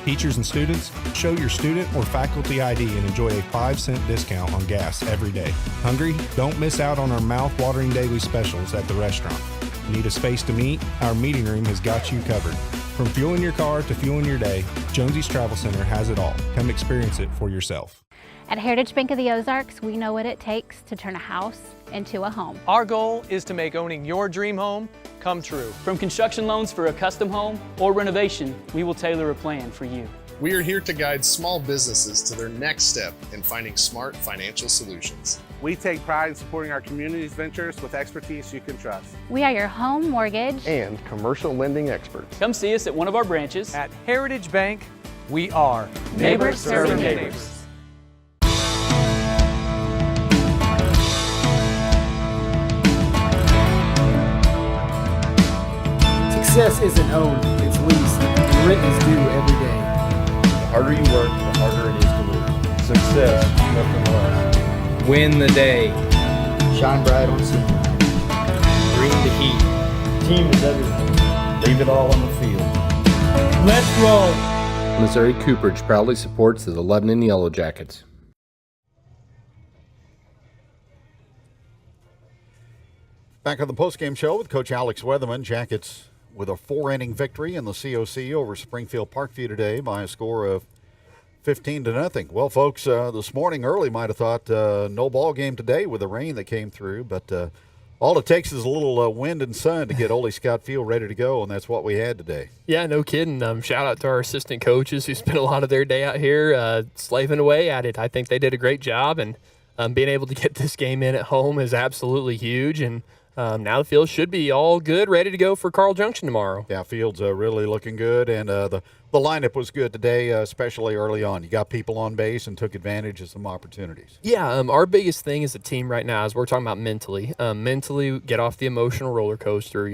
Teachers and students, show your student or faculty ID and enjoy a 5-cent discount on gas every day. Hungry? Don't miss out on our mouth-watering daily specials at the restaurant. Need a space to meet? Our meeting room has got you covered. From fueling your car to fueling your day, Jonesy's Travel Center has it all. Come experience it for yourself. At Heritage Bank of the Ozarks, we know what it takes to turn a house into a home. Our goal is to make owning your dream home come true. From construction loans for a custom home or renovation, we will tailor a plan for you. We are here to guide small businesses to their next step in finding smart financial solutions. We take pride in supporting our community's ventures with expertise you can trust. We are your home mortgage and commercial lending experts. Come see us at one of our branches. At Heritage Bank, we are neighbors serving neighbors. Success isn't owned, it's leased, and rent is due every day. The harder you work, the harder it is to lose. Success, nothing less. Win the day. Shine bright on scene. Bring the heat. Team is everything. Leave it all on the field. Let's roll. Missouri Cooperage proudly supports the Lebanon Yellowjackets. Back on the postgame show with Coach Alex Weatherman. Jackets with a 4-inning victory in the COC over Springfield Parkview today by a score of 15-0. Well, folks, this morning early might have thought no ball game today with the rain that came through, but all it takes is a little wind and sun to get Ole Scott Field ready to go, and that's what we had today. Yeah, no kidding. Shout out to our assistant coaches who spent a lot of their day out here slaving away at it. I think they did a great job, and being able to get this game in at home is absolutely huge, and now the field should be all good, ready to go for Carl Junction tomorrow. Yeah, field's really looking good, and the lineup was good today, especially early on. You got people on base and took advantage of some opportunities. Yeah, our biggest thing as a team right now is we're talking about mentally. Mentally, get off the emotional roller coaster,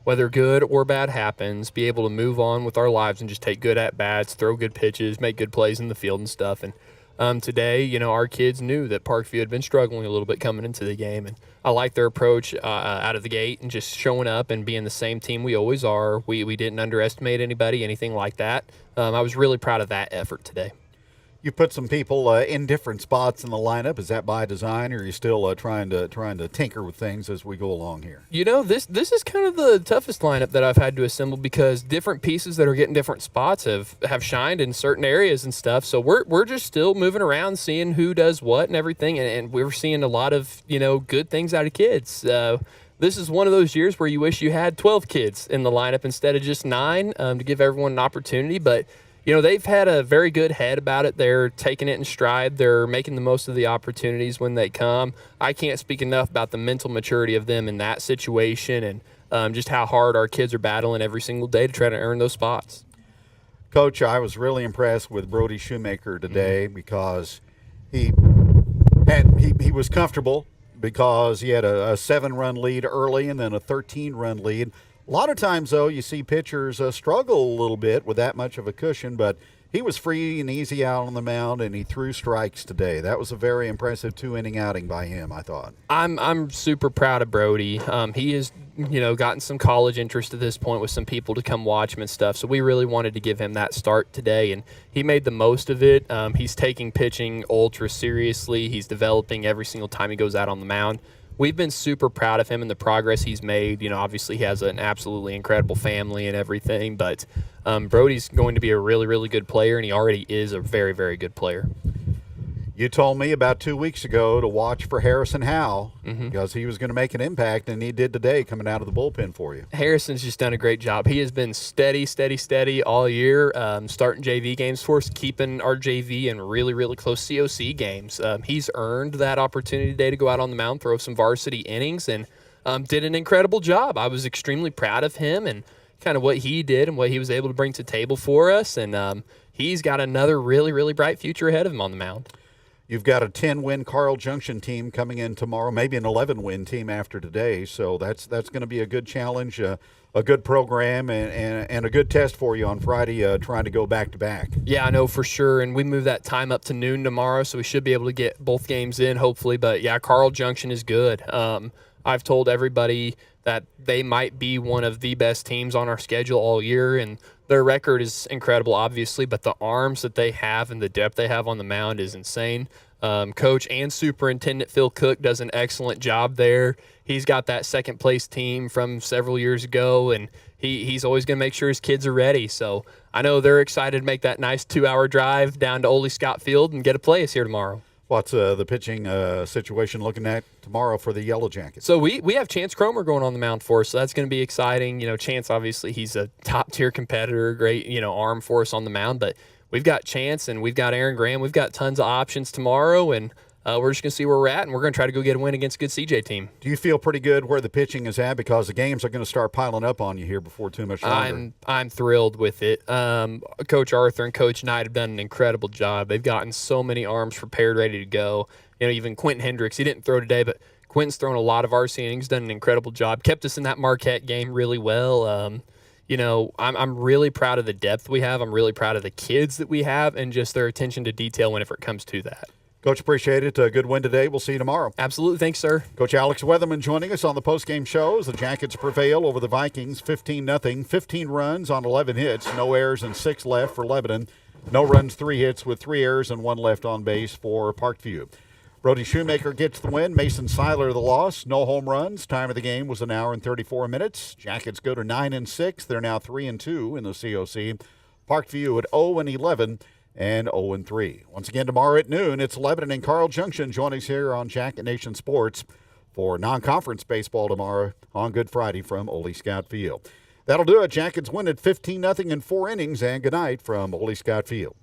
whether good or bad happens, be able to move on with our lives and just take good at-bats, throw good pitches, make good plays in the field and stuff. And today, our kids knew that Parkview had been struggling a little bit coming into the game, and I like their approach out of the gate and just showing up and being the same team we always are. We didn't underestimate anybody, anything like that. I was really proud of that effort today. You put some people in different spots in the lineup. Is that by design, or are you still trying to tinker with things as we go along here? This is kind of the toughest lineup that I've had to assemble because different pieces that are getting different spots have shined in certain areas and stuff. So we're just still moving around, seeing who does what and everything, and we're seeing a lot of good things out of kids. This is one of those years where you wish you had 12 kids in the lineup instead of just 9 to give everyone an opportunity, but. They've had a very good head about it. They're taking it in stride. They're making the most of the opportunities when they come. I can't speak enough about the mental maturity of them in that situation and just how hard our kids are battling every single day to try to earn those spots. Coach, I was really impressed with Brody Shoemaker today because he was comfortable because he had a 7-run lead early and then a 13-run lead. A lot of times, though, you see pitchers struggle a little bit with that much of a cushion, but he was free and easy out on the mound, and he threw strikes today. That was a very impressive 2-inning outing by him, I thought. I'm super proud of Brody. He has, gotten some college interest at this point with some people to come watch him and stuff, so we really wanted to give him that start today, and he made the most of it. He's taking pitching ultra seriously. He's developing every single time he goes out on the mound. We've been super proud of him and the progress he's made. Obviously he has an absolutely incredible family and everything, but Brody's going to be a really, really good player, and he already is a very, very good player. You told me about 2 weeks ago to watch for Harrison Howe because he was going to make an impact, and he did today coming out of the bullpen for you. Harrison's just done a great job. He has been steady all year, starting JV games for us, keeping our JV in really, really close COC games. He's earned that opportunity today to go out on the mound, throw some varsity innings, and did an incredible job. I was extremely proud of him and kind of what he did and what he was able to bring to the table for us, and he's got another really, really bright future ahead of him on the mound. You've got a 10-win Carl Junction team coming in tomorrow, maybe an 11-win team after today, so that's going to be a good challenge. A a good program and a good test for you on Friday, trying to go back-to-back. Yeah, I know for sure, and we move that time up to noon tomorrow, so we should be able to get both games in, hopefully. But, yeah, Carl Junction is good. I've told everybody that they might be one of the best teams on our schedule all year, and their record is incredible, obviously, but the arms that they have and the depth they have on the mound is insane. Coach and Superintendent Phil Cook does an excellent job there. He's got that second-place team from several years ago, and he's always going to make sure his kids are ready. So I know they're excited to make that nice 2-hour drive down to Ole Scott Field and get a play us here tomorrow. What's the pitching situation looking at tomorrow for the Yellowjackets? So we have Chance Cromer going on the mound for us, so that's going to be exciting. Chance, obviously, he's a top-tier competitor, great, arm for us on the mound, but we've got Chance and we've got Aaron Graham. We've got tons of options tomorrow, and we're just going to see where we're at, and we're going to try to go get a win against a good CJ team. Do you feel pretty good where the pitching is at, because the games are going to start piling up on you here before too much longer? I'm thrilled with it. Coach Arthur and Coach Knight have done an incredible job. They've gotten so many arms prepared, ready to go. Even Quentin Hendricks, he didn't throw today, but Quentin's thrown a lot of RC innings, done an incredible job, kept us in that Marquette game really well. I'm really proud of the depth we have. I'm really proud of the kids that we have and just their attention to detail whenever it comes to that. Coach, appreciate it. A good win today. We'll see you tomorrow. Absolutely. Thanks, sir. Coach Alex Weatherman joining us on the postgame show as the Jackets prevail over the Vikings 15-0. 15 runs on 11 hits. No errors and 6 left for Lebanon. No runs, 3 hits with 3 errors and 1 left on base for Parkview. Brody Shoemaker gets the win. Mason Seiler the loss. No home runs. Time of the game was 1 hour and 34 minutes. Jackets go to 9-6. They're now 3-2 in the COC. Parkview at 0-11 and 0-3. Once again tomorrow at noon, it's Lebanon and Carl Junction. Join us here on Jacket Nation Sports for non-conference baseball tomorrow on Good Friday from Ole Scott Field. That'll do it. Jackets win at 15-0 in 4 innings, and good night from Ole Scott Field.